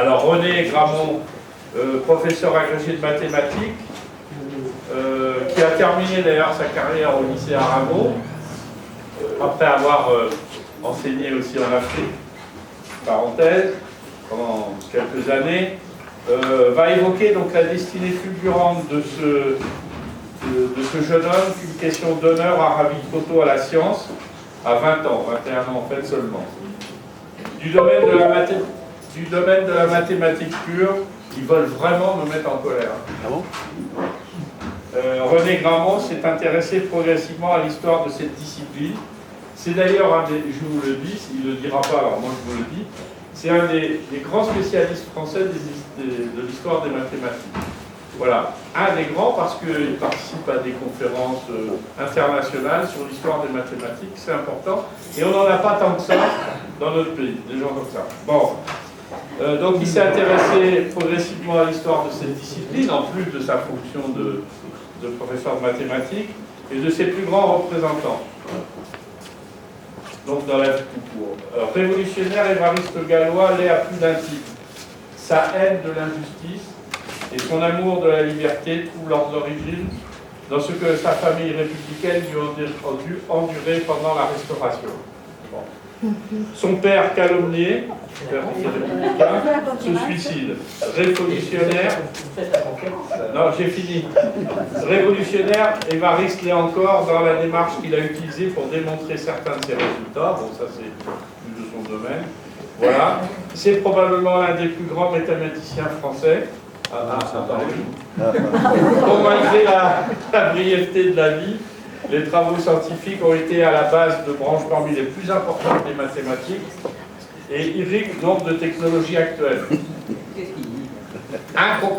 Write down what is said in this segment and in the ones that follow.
Alors René Gramont, professeur agrégé de mathématiques, qui a terminé d'ailleurs sa carrière au lycée Arago, après avoir enseigné aussi en Afrique, parenthèse, pendant quelques années, va évoquer donc la destinée fulgurante de ce jeune homme, une question d'honneur Arabi Koto à la science, à 20 ans, 21 ans en fait seulement. Du domaine de la mathématique pure, ils veulent vraiment me mettre en colère. Ah bon? René Gramont s'est intéressé progressivement à l'histoire de cette discipline. C'est d'ailleurs je vous le dis, il ne le dira pas, alors moi je vous le dis, c'est un des grands spécialistes français de l'histoire des mathématiques. Voilà, un des grands parce qu'il participe à des conférences internationales sur l'histoire des mathématiques, c'est important, et on n'en a pas tant que ça dans notre pays, des gens comme ça. Bon, donc il s'est intéressé progressivement à l'histoire de cette discipline, en plus de sa fonction de professeur de mathématiques, et de ses plus grands représentants. Donc dans la vie tout court. Révolutionnaire, Évariste Galois l'est à plus d'un titre. Sa haine de l'injustice et son amour de la liberté trouvent leurs origines dans ce que sa famille républicaine dut endurer pendant la Restauration. Bon. Son père calomnié, républicain, se suicide. Révolutionnaire, non j'ai fini. Révolutionnaire, Évariste l'est encore dans la démarche qu'il a utilisée pour démontrer certains de ses résultats. Bon, ça c'est plus de son domaine. Voilà. C'est probablement l'un des plus grands mathématiciens français. Bon, malgré la brièveté de la vie, les travaux scientifiques ont été à la base de branches parmi les plus importantes des mathématiques et irriguent nombre de technologies actuelles.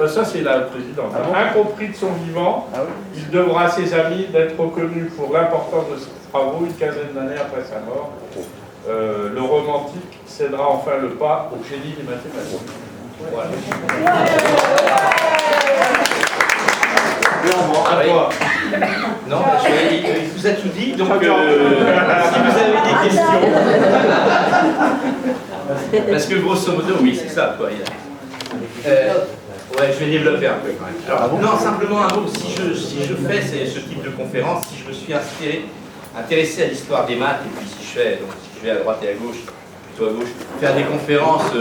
Ça c'est la présidente. Incompris de son vivant, il devra à ses amis d'être reconnu pour l'importance de ses travaux une quinzaine d'années après sa mort. Le romantique cédera enfin le pas au génie des mathématiques. Voilà. Non, il vous a tout dit, donc si vous avez des questions, parce que grosso modo, oui, c'est ça, quoi. Ouais, je vais développer un peu quand même. Alors, non, simplement un mot, si je fais ce type de conférence, si je me suis intéressé à l'histoire des maths, et puis si je vais à droite et à gauche, plutôt à gauche, faire des conférences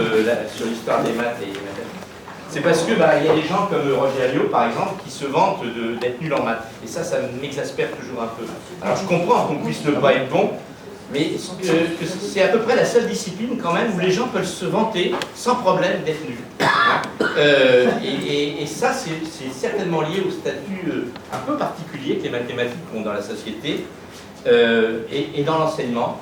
sur l'histoire des maths et des mathématiques, c'est parce que il y a des gens comme Roger Alliot, par exemple, qui se vantent d'être nuls en maths. Et ça m'exaspère toujours un peu. Alors je comprends qu'on puisse ne pas être bon, mais que c'est à peu près la seule discipline quand même où les gens peuvent se vanter sans problème d'être nuls. Et ça, c'est certainement lié au statut un peu particulier que les mathématiques ont dans la société et dans l'enseignement.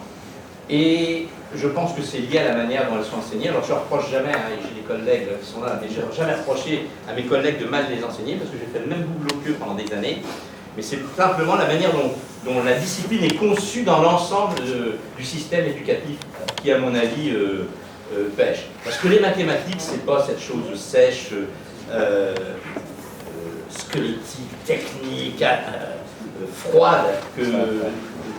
Et je pense que c'est lié à la manière dont elles sont enseignées. Alors je ne reproche jamais, et j'ai des collègues qui sont là, mais je n'ai jamais reproché à mes collègues de mal les enseigner, parce que j'ai fait le même boulot qu'eux pendant des années. Mais c'est simplement la manière dont la discipline est conçue dans l'ensemble du système éducatif qui, à mon avis, pêche. Parce que les mathématiques, c'est pas cette chose sèche, squelettique, technique, froide,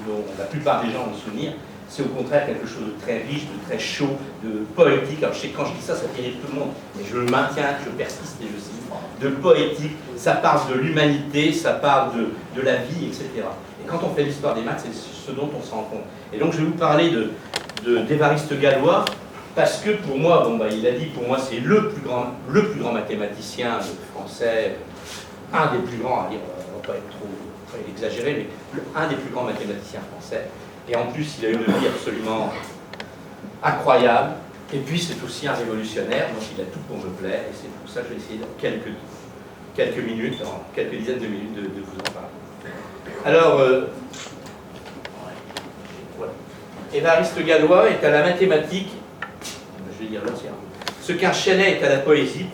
dont la plupart des gens ont souvenir. C'est au contraire quelque chose de très riche, de très chaud, de poétique. Alors je sais, quand je dis ça, ça fait rire tout le monde, mais je le maintiens, je persiste et je cite. De poétique, ça parle de l'humanité, ça parle de la vie, etc. Et quand on fait l'histoire des maths, c'est ce dont on se rend compte. Et donc je vais vous parler d'Évariste Galois, parce que pour moi, il a dit, pour moi c'est le plus grand mathématicien français, un des plus grands, on ne va pas être trop exagéré, mais un des plus grands mathématiciens français. Et en plus, il a une vie absolument incroyable. Et puis, c'est aussi un révolutionnaire, donc il a tout pour me plaire. Et c'est pour ça que je vais essayer dans quelques minutes, en quelques dizaines de minutes, de vous en parler. Alors, voilà. Évariste Galois est à la mathématique, je vais dire le tien, ce qu'un Shelley est à la poésie,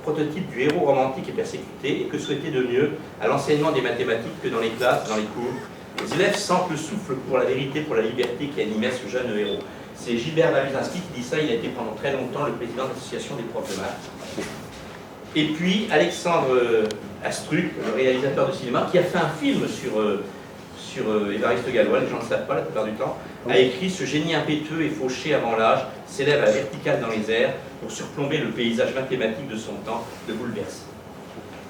prototype du héros romantique et persécuté, et que souhaiter de mieux à l'enseignement des mathématiques que dans les classes, dans les cours. Les élèves sentent le souffle pour la vérité, pour la liberté qui animait ce jeune héros. C'est Gilbert Baluzinski qui dit ça, il a été pendant très longtemps le président de l'association des profs de maths. Et puis Alexandre Astruc, le réalisateur de cinéma, qui a fait un film sur Évariste Galois, les gens ne le savent pas la plupart du temps, a écrit « Ce génie impétueux et fauché avant l'âge s'élève à vertical dans les airs pour surplomber le paysage mathématique de son temps, le bouleverse. »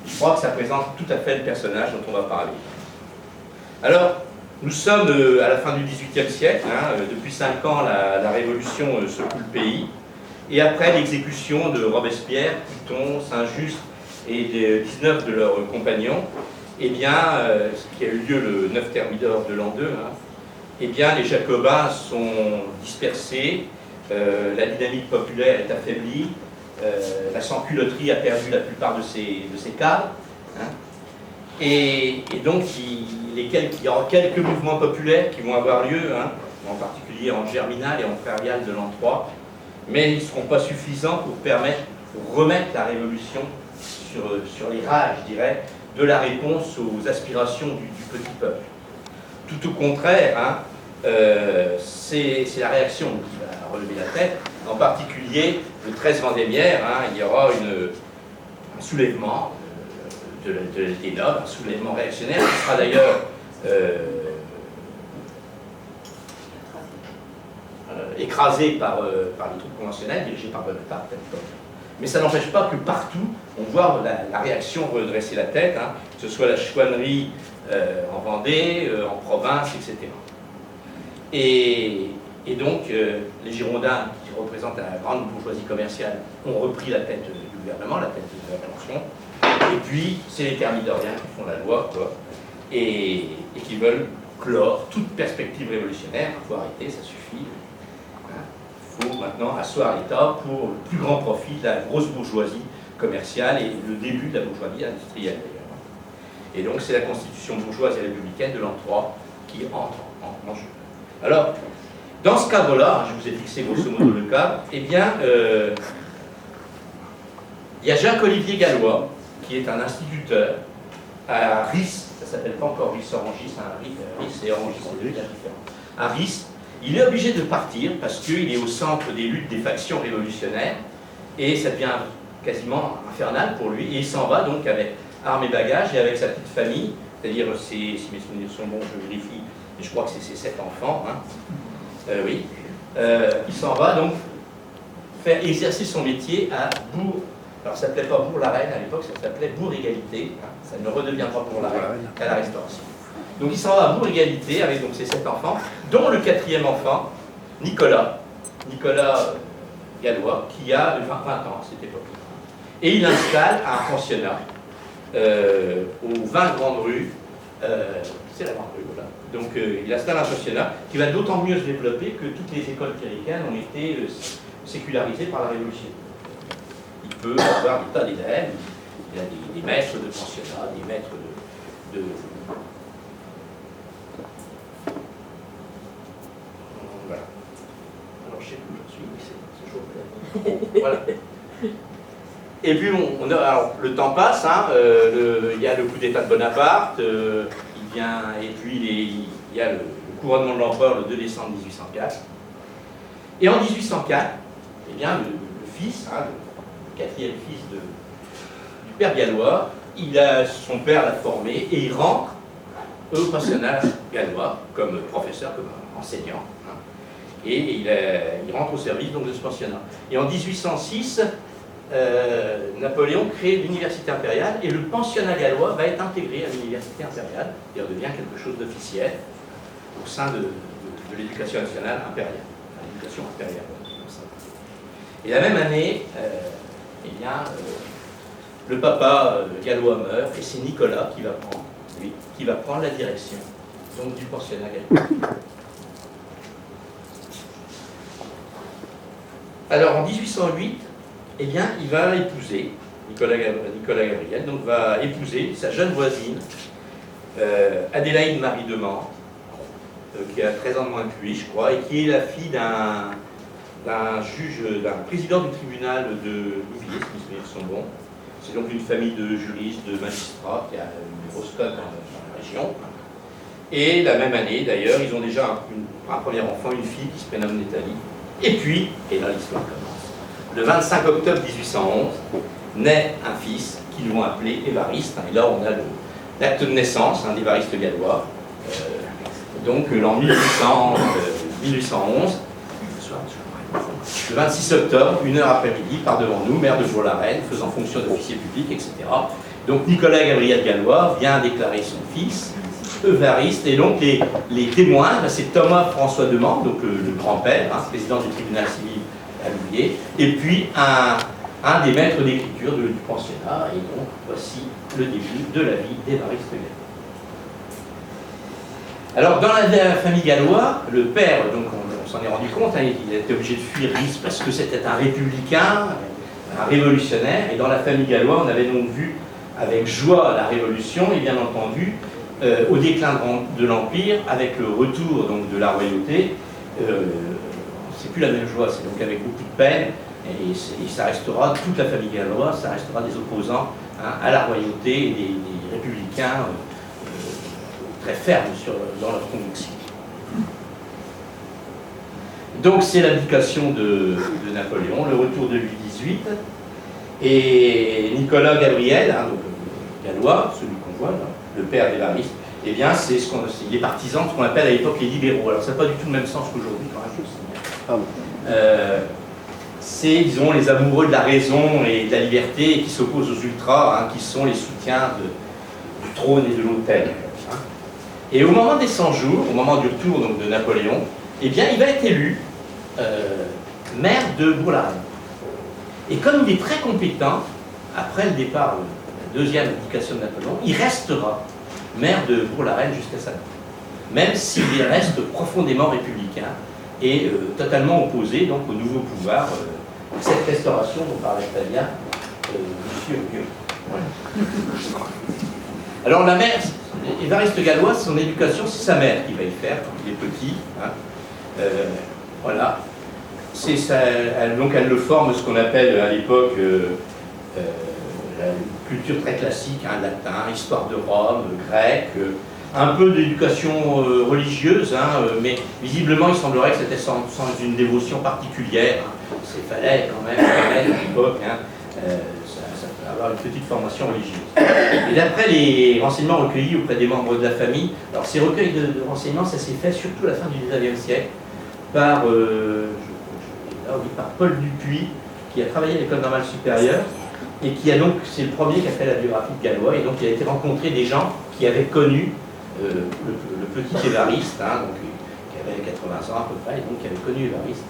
Je crois que ça présente tout à fait le personnage dont on va parler. Alors, nous sommes à la fin du XVIIIe siècle, hein, depuis 5 ans la Révolution secoue le pays, et après l'exécution de Robespierre, Couthon, Saint-Just et des 19 de leurs compagnons, eh bien, ce qui a eu lieu le 9 Thermidor de l'an 2, hein, eh bien, les Jacobins sont dispersés, la dynamique populaire est affaiblie, la sans-culotterie a perdu la plupart de ses cadres, hein, et donc il y aura quelques mouvements populaires qui vont avoir lieu, hein, en particulier en Germinal et en Prairial de l'an 3, mais ils ne seront pas suffisants pour remettre la Révolution sur les rails, je dirais, de la réponse aux aspirations du petit peuple. Tout au contraire, hein, c'est la réaction qui va relever la tête. En particulier, le 13 Vendémiaire, hein, il y aura un soulèvement des nobles, un soulèvement réactionnaire, qui sera d'ailleurs écrasé par les troupes conventionnelles dirigées par Bonaparte. Mais ça n'empêche pas que partout, on voit la réaction redresser la tête, hein, que ce soit la chouannerie en Vendée, en province, etc. Et donc, les Girondins, qui représentent la grande bourgeoisie commerciale, ont repris la tête du gouvernement, la tête de la Révolution. Et puis, c'est les thermidoriens qui font la loi, quoi, et qui veulent clore toute perspective révolutionnaire. Il faut arrêter, ça suffit. Il faut maintenant asseoir l'État pour le plus grand profit de la grosse bourgeoisie commerciale et le début de la bourgeoisie industrielle, d'ailleurs. Et donc, c'est la constitution bourgeoise et républicaine de l'an 3 qui entre en jeu. Alors, dans ce cadre-là, je vous ai fixé grosso modo le cadre, eh bien, il y a Jacques-Olivier Gallois, qui est un instituteur à Ris, ça ne s'appelle pas encore Ris-Orangis, Ris et Orangis, c'est deux villages différents. À Ris, il est obligé de partir parce qu'il est au centre des luttes des factions révolutionnaires, et ça devient quasiment infernal pour lui, et il s'en va donc avec armes et bagages et avec sa petite famille, c'est-à-dire, si mes souvenirs sont bons, je vérifie, et je crois que c'est ses 7 enfants, hein. Oui. Il s'en va donc faire exercer son métier à Bourg. Alors ça ne s'appelait pas Bourg-la-Reine à l'époque, ça s'appelait Bourg-Égalité. Hein. Ça ne redevient pas Bourg-la-Reine à la Restauration. Donc il s'en va à Bourg-Égalité avec donc ses 7 enfants, dont le 4e enfant, Nicolas Gallois, qui a 20 ans à cette époque. Et il installe un pensionnat aux 20 grandes rues. C'est la grande rue, voilà. Donc il installe un pensionnat qui va d'autant mieux se développer que toutes les écoles cléricales ont été sécularisées par la Révolution. Il peut avoir des tas d'élèves, il y a des maîtres de pensionnat, des maîtres de voilà. Alors je sais plus où je suis, mais c'est chaud. Voilà. Et puis alors, le temps passe, hein, il y a le coup d'état de Bonaparte, et puis il y a le couronnement de l'empereur le 2 décembre 1804. Et en 1804, eh bien, le fils, hein, le 4e fils du père Gallois, son père l'a formé et il rentre au pensionnat gallois comme professeur, comme enseignant. Hein, et il rentre au service donc, de ce pensionnat. Et en 1806, Napoléon crée l'université impériale et le pensionnat gallois va être intégré à l'université impériale et devient quelque chose d'officiel au sein de l'éducation nationale impériale, enfin, l'éducation impériale. Et la même année, eh bien, le papa gallois meurt et c'est Nicolas qui va prendre la direction donc, du pensionnat gallois. Alors en 1808, eh bien, il va épouser, Nicolas Gabriel, donc va épouser sa jeune voisine, Adélaïde Marie de Mans, qui a 13 ans de moins que lui, je crois, et qui est la fille d'un président du tribunal de Louviers, si mes souvenirs sont bons. C'est donc une famille de juristes, de magistrats, qui a une grosse cote dans la région. Et la même année, d'ailleurs, ils ont déjà un premier enfant, une fille qui se prénomme Nathalie. Et puis, et là l'histoire commence. Le 25 octobre 1811, naît un fils qu'ils vont appeler Évariste. Et là, on a l'acte de naissance d'Évariste Gallois, donc l'an 1811, le 26 octobre, 1h après-midi, part devant nous, maire de Bourg-la-Reine, faisant fonction d'officier public, etc. Donc Nicolas Gabriel Gallois vient déclarer son fils, Évariste, et donc les témoins, c'est Thomas François Demande, donc le grand-père, hein, président du tribunal civil à Louviers, et puis un des maîtres d'écriture du pensionnat, et donc voici le début de la vie d'Évariste Gallois. Alors dans la famille Gallois, le père, donc on s'en est rendu compte, hein, il a été obligé de fuir Ries parce que c'était un républicain, un révolutionnaire, et dans la famille Gallois, on avait donc vu avec joie la Révolution, et bien entendu, au déclin de l'Empire, avec le retour donc, de la royauté, c'est plus la même joie, c'est donc avec beaucoup de peine, et ça restera, toute la famille Gallois, ça restera des opposants hein, à la royauté et des républicains très fermes dans leur conviction. Donc c'est l'abdication de Napoléon, le retour de Louis XVIII, et Nicolas Gabriel, hein, donc, Gallois, celui qu'on voit là, le père d'Évariste, eh bien c'est les partisans de ce qu'on appelle à l'époque les libéraux. Alors ça n'a pas du tout le même sens qu'aujourd'hui quand même. C'est, disons, les amoureux de la raison et de la liberté qui s'opposent aux ultras, hein, qui sont les soutiens du trône et de l'autel. Hein. Et au moment des 100 jours, au moment du retour donc, de Napoléon, eh bien il va être élu maire de Bourg-la-Reine. Et comme il est très compétent, après le départ, la deuxième abdication de Napoléon, il restera maire de Bourg-la-Reine jusqu'à sa mort. Même s'il reste profondément républicain et totalement opposé donc, au nouveau pouvoir, cette restauration dont parlait Fabien, M. Gueux. Voilà. Alors la mère, Évariste Gallois, son éducation, c'est sa mère qui va y faire quand il est petit. Hein. Voilà. Donc elle le forme, ce qu'on appelle à l'époque la culture très classique, hein, latin, histoire de Rome, grec, un peu d'éducation religieuse, hein, mais visiblement il semblerait que c'était sans une dévotion particulière. Hein. Il fallait quand même à l'époque, hein, ça peut avoir une petite formation religieuse. Et d'après les renseignements recueillis auprès des membres de la famille, alors ces recueils de renseignements, ça s'est fait surtout à la fin du XIXe siècle par Paul Dupuis, qui a travaillé à l'École normale supérieure, et qui a donc, c'est le premier qui a fait la biographie de Gallois, et donc il a été rencontré des gens qui avaient connu le petit Évariste, hein, donc, qui avait 80 ans à peu près, et donc qui avait connu Évariste.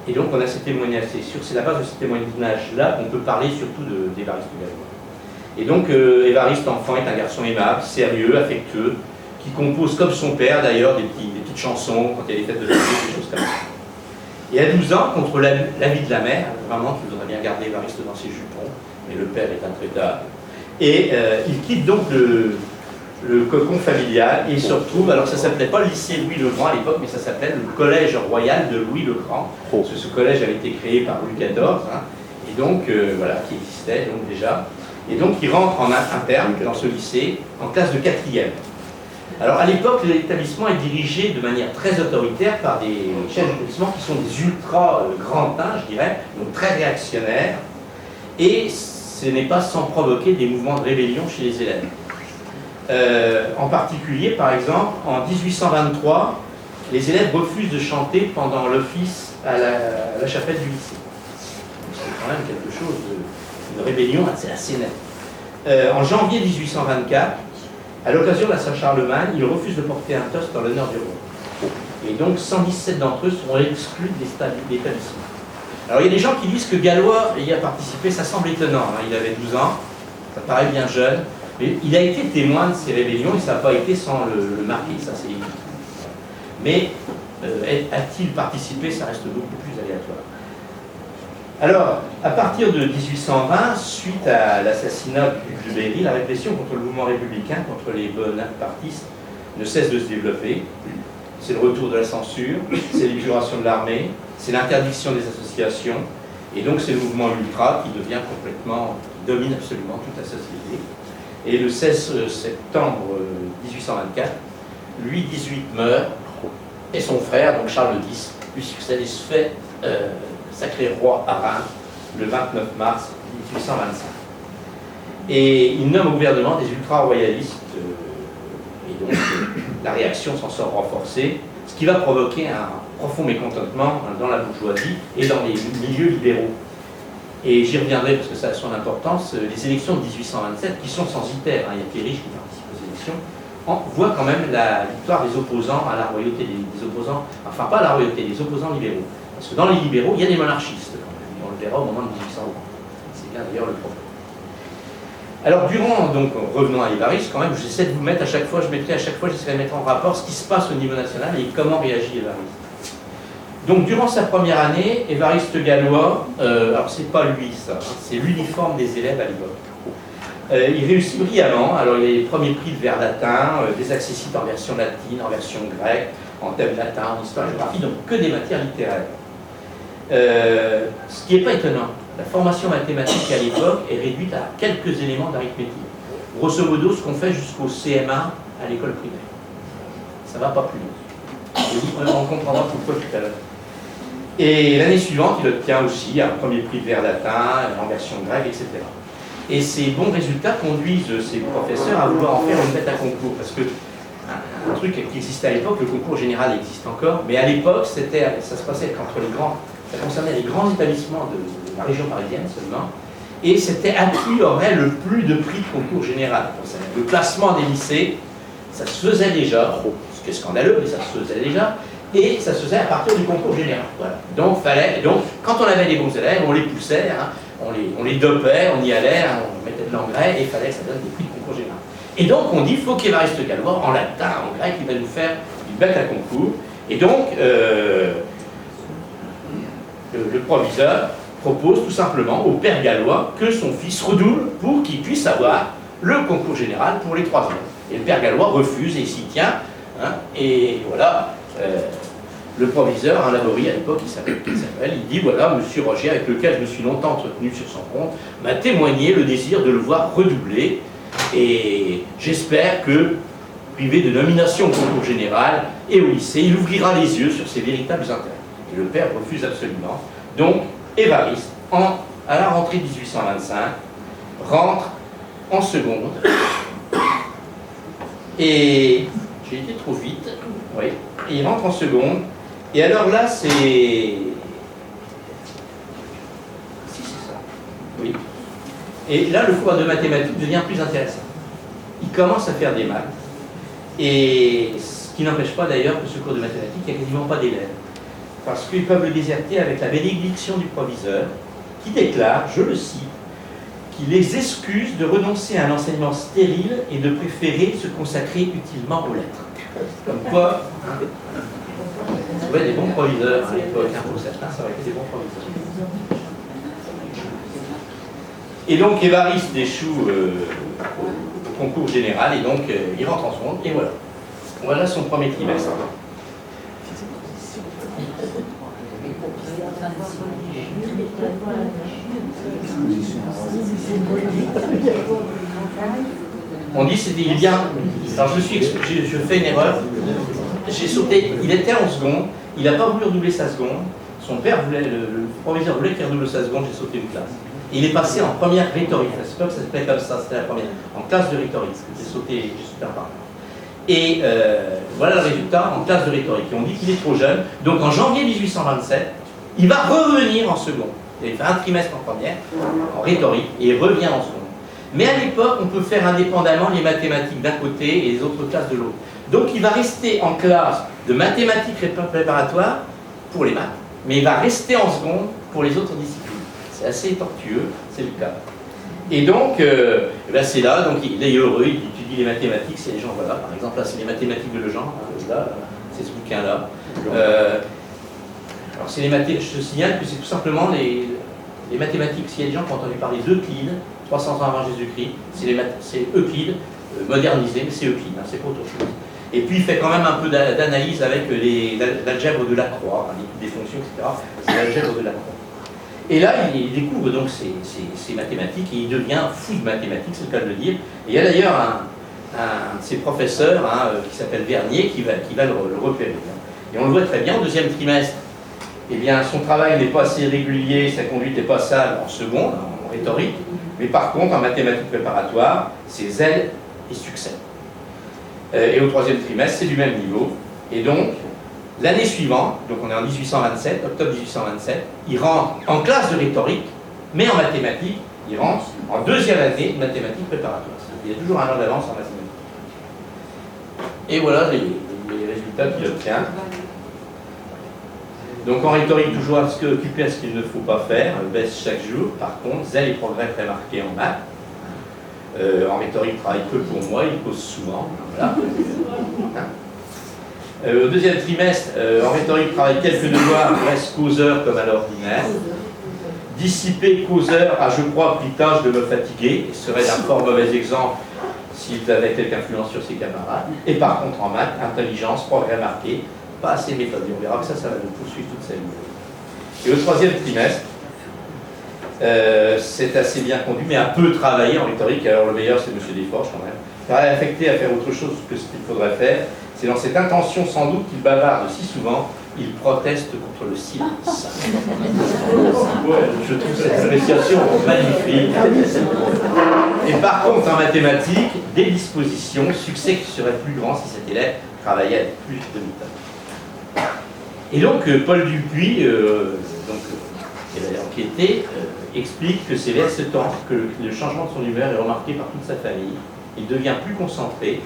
Et donc on a ces témoignages, c'est la base de ces témoignages-là qu'on peut parler surtout d'Évariste Gallois. Et donc Évariste enfant est un garçon aimable, sérieux, affectueux, qui compose comme son père d'ailleurs des petites chansons quand il y a des fêtes de famille, des choses comme ça. Et à 12 ans, contre l'avis de la mère, vraiment qui voudrait bien garder Évariste dans ses jupons, mais le père est intraitable, et il quitte donc le cocon familial et il se retrouve, alors ça s'appelait pas le lycée Louis le Grand à l'époque, mais ça s'appelait le collège royal de Louis le Grand, parce que ce collège avait été créé par Louis XIV, hein, et donc voilà, qui existait donc déjà, et donc il rentre en interne dans ce lycée en classe de 4e. Alors à l'époque, l'établissement est dirigé de manière très autoritaire par des chefs d'établissement qui sont des ultra-grandins, je dirais, donc très réactionnaires, et ce n'est pas sans provoquer des mouvements de rébellion chez les élèves. En particulier, par exemple, en 1823, les élèves refusent de chanter pendant l'office à la chapelle du lycée. C'est quand même quelque chose, une rébellion assez nette. En janvier 1824, à l'occasion de la Saint-Charlemagne, ils refusent de porter un toast en l'honneur du roi. Et donc 117 d'entre eux seront exclus de l'établissement. Alors il y a des gens qui disent que Gallois y a participé, ça semble étonnant, hein, il avait 12 ans, ça paraît bien jeune, mais il a été témoin de ces rébellions et ça n'a pas été sans le marquer, ça c'est évident. Mais a-t-il participé, ça reste beaucoup plus aléatoire. Alors, à partir de 1820, suite à l'assassinat du Berry, la répression contre le mouvement républicain, contre les bonapartistes, ne cesse de se développer. C'est le retour de la censure, c'est l'épuration de l'armée, c'est l'interdiction des associations, et donc c'est le mouvement ultra qui devient complètement, qui domine absolument toute la société. Et le 16 septembre 1824, Louis XVIII meurt, et son frère, donc Charles X, lui succède et se fait sacré roi à Reims le 29 mars 1825. Et il nomme au gouvernement des ultra-royalistes, et donc la réaction s'en sort renforcée, ce qui va provoquer un profond mécontentement dans la bourgeoisie et dans les milieux libéraux. Et j'y reviendrai parce que ça a son importance. Les élections de 1827, qui sont censitaires, il y a que les riches qui participent aux élections, voient quand même la victoire des opposants à la royauté, des opposants, enfin pas à la royauté, des opposants libéraux. Parce que dans les libéraux, il y a des monarchistes quand même. On le verra au moment de 1820. C'est bien d'ailleurs le problème. Alors durant, donc revenons à Évariste quand même, j'essaie de vous mettre à chaque fois, j'essaierai de mettre en rapport ce qui se passe au niveau national et comment réagit Évariste. Donc durant sa première année, Évariste Galois, alors c'est pas lui ça, hein, c'est l'uniforme des élèves à l'époque. Il réussit brillamment, alors il a les premiers prix de vers latin, des accessibles en version latine, en version grecque, en thème latin, en histoire, géographie, donc que des matières littéraires. Ce qui n'est pas étonnant, la formation mathématique à l'époque est réduite à quelques éléments d'arithmétique. Grosso modo, ce qu'on fait jusqu'au CM1 à l'école primaire. Ça ne va pas plus loin. On comprendra pourquoi tout à l'heure. Et l'année suivante, il obtient aussi un premier prix de vers latin, en version grecque, etc. Et ces bons résultats conduisent ses professeurs à vouloir en faire une bête à concours. Parce que un truc qui existait à l'époque, le concours général existe encore, mais à l'époque, ça se passait entre les grands. Ça concernait les grands établissements de la région parisienne seulement, et c'était à qui aurait le plus de prix de concours général. Le classement des lycées, ça se faisait déjà, ce qui est scandaleux, mais ça se faisait déjà, et ça se faisait à partir du concours général. Voilà. Donc, quand on avait des bons élèves, on les poussait, hein, on les dopait, on y allait, hein, on mettait de l'engrais, et il fallait que ça donne des prix de concours général. Et donc, on dit, il faut qu'Évariste Galois, en latin, en grec, il va nous faire une bête à concours, et donc, le proviseur propose tout simplement au père Galois que son fils redouble pour qu'il puisse avoir le concours général pour les 3 ans. Et le père Galois refuse et il s'y tient. Hein, et voilà, le proviseur, un laborie à l'époque, il dit voilà, monsieur Roger, avec lequel je me suis longtemps entretenu sur son compte, m'a témoigné le désir de le voir redoubler. Et j'espère que, privé de nomination au concours général et au lycée, il ouvrira les yeux sur ses véritables intérêts. Et le père refuse absolument. Donc, Évariste, à la rentrée 1825, rentre en seconde. Et j'ai été trop vite. Oui. Et il rentre en seconde. Et alors là, c'est... Si, c'est ça. Oui. Et là, le cours de mathématiques devient plus intéressant. Il commence à faire des maths. Et ce qui n'empêche pas d'ailleurs que ce cours de mathématiques, il n'y a quasiment pas d'élèves. Parce qu'ils peuvent le déserter avec la bénédiction du proviseur, qui déclare, je le cite, qu'il les excuse de renoncer à un enseignement stérile et de préférer se consacrer utilement aux lettres. Comme quoi, on trouvait des bons proviseurs à l'époque, pour certains, ça aurait été des bons proviseurs. Et donc Évariste échoue au concours général, et donc il rentre en seconde, et voilà. Voilà son premier trimestre. On dit c'était il vient. Alors je fais une erreur. J'ai sauté. Il était en seconde. Il n'a pas voulu redoubler sa seconde. Son père voulait, le proviseur voulait qu'il redouble sa seconde. J'ai sauté une classe. Et il est passé en première rhétorique. C'est pas que ça s'appelait comme ça. C'était la première. En classe de rhétorique. J'ai sauté un par. Et voilà le résultat en classe de rhétorique. Et on dit qu'il est trop jeune. Donc en janvier 1827, il va revenir en seconde. Il fait un trimestre en première, en rhétorique, et il revient en seconde. Mais à l'époque, on peut faire indépendamment les mathématiques d'un côté et les autres classes de l'autre. Donc il va rester en classe de mathématiques préparatoires pour les maths, mais il va rester en seconde pour les autres disciplines. C'est assez tortueux, c'est le cas. Et donc, c'est là, donc il est heureux, il étudie les mathématiques, c'est les gens, voilà, par exemple, là c'est les mathématiques de Legendre, là, c'est ce bouquin-là. Alors c'est les mathématiques, je te signale que c'est tout simplement les mathématiques. S'il y a des gens qui ont entendu parler d'Euclide, 300 ans avant Jésus-Christ, c'est Euclide, modernisé, mais c'est Euclide, hein, c'est pas autre chose. Et puis il fait quand même un peu d'analyse avec l'algèbre de Lacroix, hein, des fonctions, etc. C'est l'algèbre de Lacroix. Et là, il découvre donc ces mathématiques et il devient fou de mathématiques, c'est le cas de le dire. Et il y a d'ailleurs un de ses professeurs hein, qui s'appelle Vernier qui va le repérer. Et on le voit très bien au deuxième trimestre. Eh bien, son travail n'est pas assez régulier, sa conduite n'est pas sale en seconde, en rhétorique, mais par contre, en mathématiques préparatoires, c'est zèle et succès. Et au troisième trimestre, c'est du même niveau. Et donc, l'année suivante, donc on est en 1827, octobre 1827, il rentre en classe de rhétorique, mais en mathématiques, il rentre en deuxième année de mathématiques préparatoires. Il y a toujours un an d'avance en mathématiques. Et voilà les résultats qu'il obtient. Donc en rhétorique, toujours occupé à ce qu'il ne faut pas faire, baisse chaque jour. Par contre, zèle et progrès très marqués en maths. En rhétorique, il travaille peu pour moi, il cause souvent. Voilà. Au deuxième trimestre, en rhétorique, il travaille quelques devoirs, reste causeur comme à l'ordinaire. Dissipé, causeur, je crois, plus tard de me fatiguer, et serait d'un fort mauvais exemple s'il avait quelque influence sur ses camarades. Et par contre, en maths, intelligence, progrès marqué, pas assez méthodique. On verra que ça va nous poursuivre toute sa vie. Et au troisième trimestre, c'est assez bien conduit, mais un peu travaillé en rhétorique. Alors le meilleur, c'est M. Desforges quand même. Paraît affecté à faire autre chose que ce qu'il faudrait faire. C'est dans cette intention sans doute qu'il bavarde si souvent, il proteste contre le silence. Ouais, je trouve cette appréciation magnifique. Et par contre, en mathématiques, des dispositions, succès qui serait plus grand si cet élève travaillait avec plus de méthode. Et donc, Paul Dupuis, qui est d'ailleurs enquêté, explique que c'est vers ce temps que le changement de son humeur est remarqué par toute sa famille. Il devient plus concentré.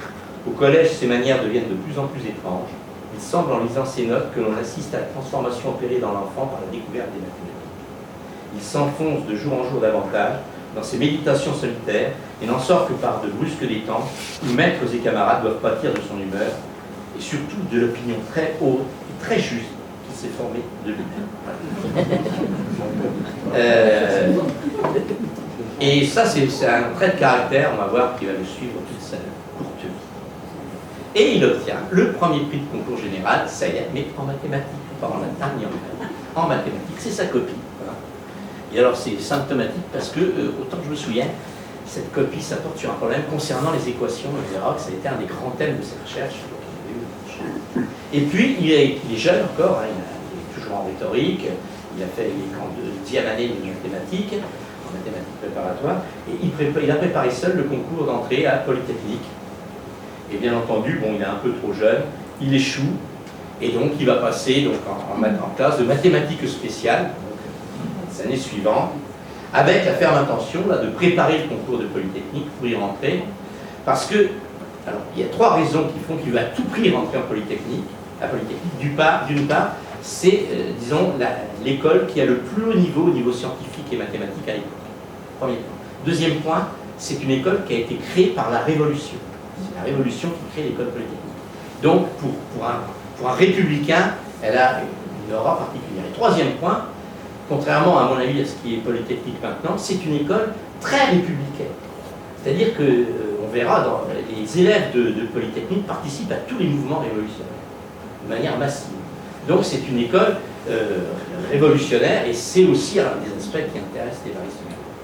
Au collège, ses manières deviennent de plus en plus étranges. Il semble, en lisant ses notes, que l'on assiste à la transformation opérée dans l'enfant par la découverte des mathématiques. Il s'enfonce de jour en jour davantage dans ses méditations solitaires et n'en sort que par de brusques détentes où maîtres et camarades doivent pâtir de son humeur et surtout de l'opinion très haute et très juste qui s'est formée de lui. Et ça, c'est un trait de caractère, on va voir, qui va le suivre toute sa courte vie. Et il obtient le premier prix de concours général, ça y est, mais en mathématiques, pas en latin ni en maths. En mathématiques, c'est sa copie. Voilà. Et alors c'est symptomatique parce que, autant que je me souviens, cette copie, ça porte sur un problème concernant les équations. On verra que ça a été un des grands thèmes de ses recherches. Et puis, il est jeune encore, hein, il est toujours en rhétorique, il est en 10e année de mathématiques, en mathématiques préparatoires, et il a préparé seul le concours d'entrée à Polytechnique. Et bien entendu, bon, il est un peu trop jeune, il échoue, et donc il va passer donc, en classe de mathématiques spéciales, l'année suivante, avec la ferme intention là, de préparer le concours de Polytechnique pour y rentrer, parce que, alors, il y a trois raisons qui font qu'il va à tout prix rentrer en Polytechnique. À Polytechnique, d'une part, c'est, disons, l'école qui a le plus haut niveau scientifique et mathématique à l'époque. Premier point. Deuxième point, c'est une école qui a été créée par la Révolution. C'est la Révolution qui crée l'école polytechnique. Donc, pour un républicain, elle a une aura particulière. Et troisième point, contrairement à mon avis à ce qui est Polytechnique maintenant, c'est une école très républicaine. C'est-à-dire que, on verra, les élèves de Polytechnique participent à tous les mouvements révolutionnaires, de manière massive. Donc c'est une école révolutionnaire, et c'est aussi un des aspects qui intéressent les Maristes.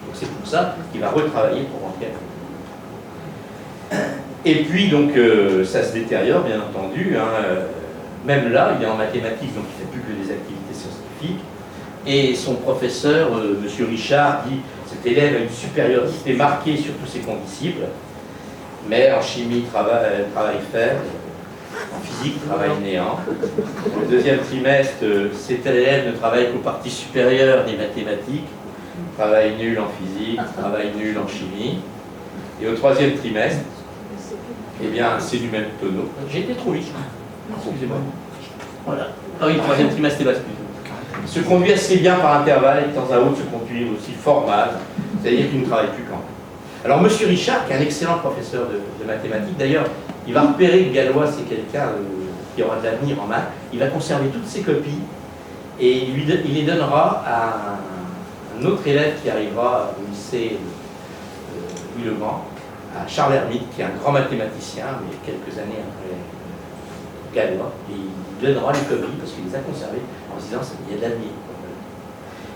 Donc c'est pour ça qu'il va retravailler pour rentrer à Polytechnique. Et puis donc ça se détériore bien entendu, hein, même là il est en mathématiques, donc il ne fait plus que des activités scientifiques, et son professeur, M. Richard, dit cet élève a une supériorité marquée sur tous ses condisciples, mais en chimie travail faible, en physique travail néant. Au deuxième trimestre, cet élève ne travaille qu'aux parties supérieures des mathématiques, travail nul en physique, travail nul en chimie. Et au troisième trimestre, eh bien, c'est du même tonneau. J'ai été trop vite. Excusez-moi. Voilà. Ah oui, le troisième trimestre, c'est bascule. Il se conduit assez bien par intervalle et de temps à autre se conduit aussi fort mal, c'est-à-dire qu'il ne travaille plus quand même. Alors, M. Richard, qui est un excellent professeur de mathématiques, d'ailleurs, il va repérer que Galois, c'est quelqu'un qui aura de l'avenir en maths, il va conserver toutes ses copies et il les donnera à un autre élève qui arrivera au lycée Louis Le Grand, à Charles Hermite, qui est un grand mathématicien, mais quelques années après Galois, et il donnera les copies parce qu'il les a conservées en se disant qu'il y a de l'avenir.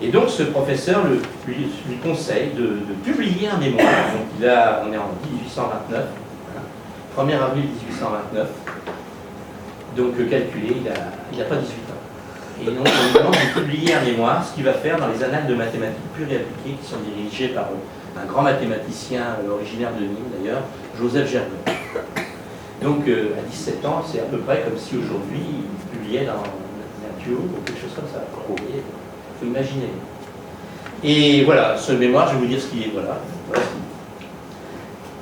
Et donc ce professeur lui conseille de publier un mémoire. Donc on est en 1829, hein, 1er avril 1829. Donc calculé, il n'a pas 18 ans. Et donc on lui demande de publier un mémoire, ce qu'il va faire dans les annales de mathématiques pures et appliquées qui sont dirigées par un grand mathématicien originaire de Nîmes d'ailleurs, Joseph Germain. Donc à 17 ans, c'est à peu près comme si aujourd'hui il publiait dans Natio ou quelque chose comme ça. Vous voyez, il faut imaginer. Et voilà, ce mémoire, je vais vous dire ce qu'il est. Voilà.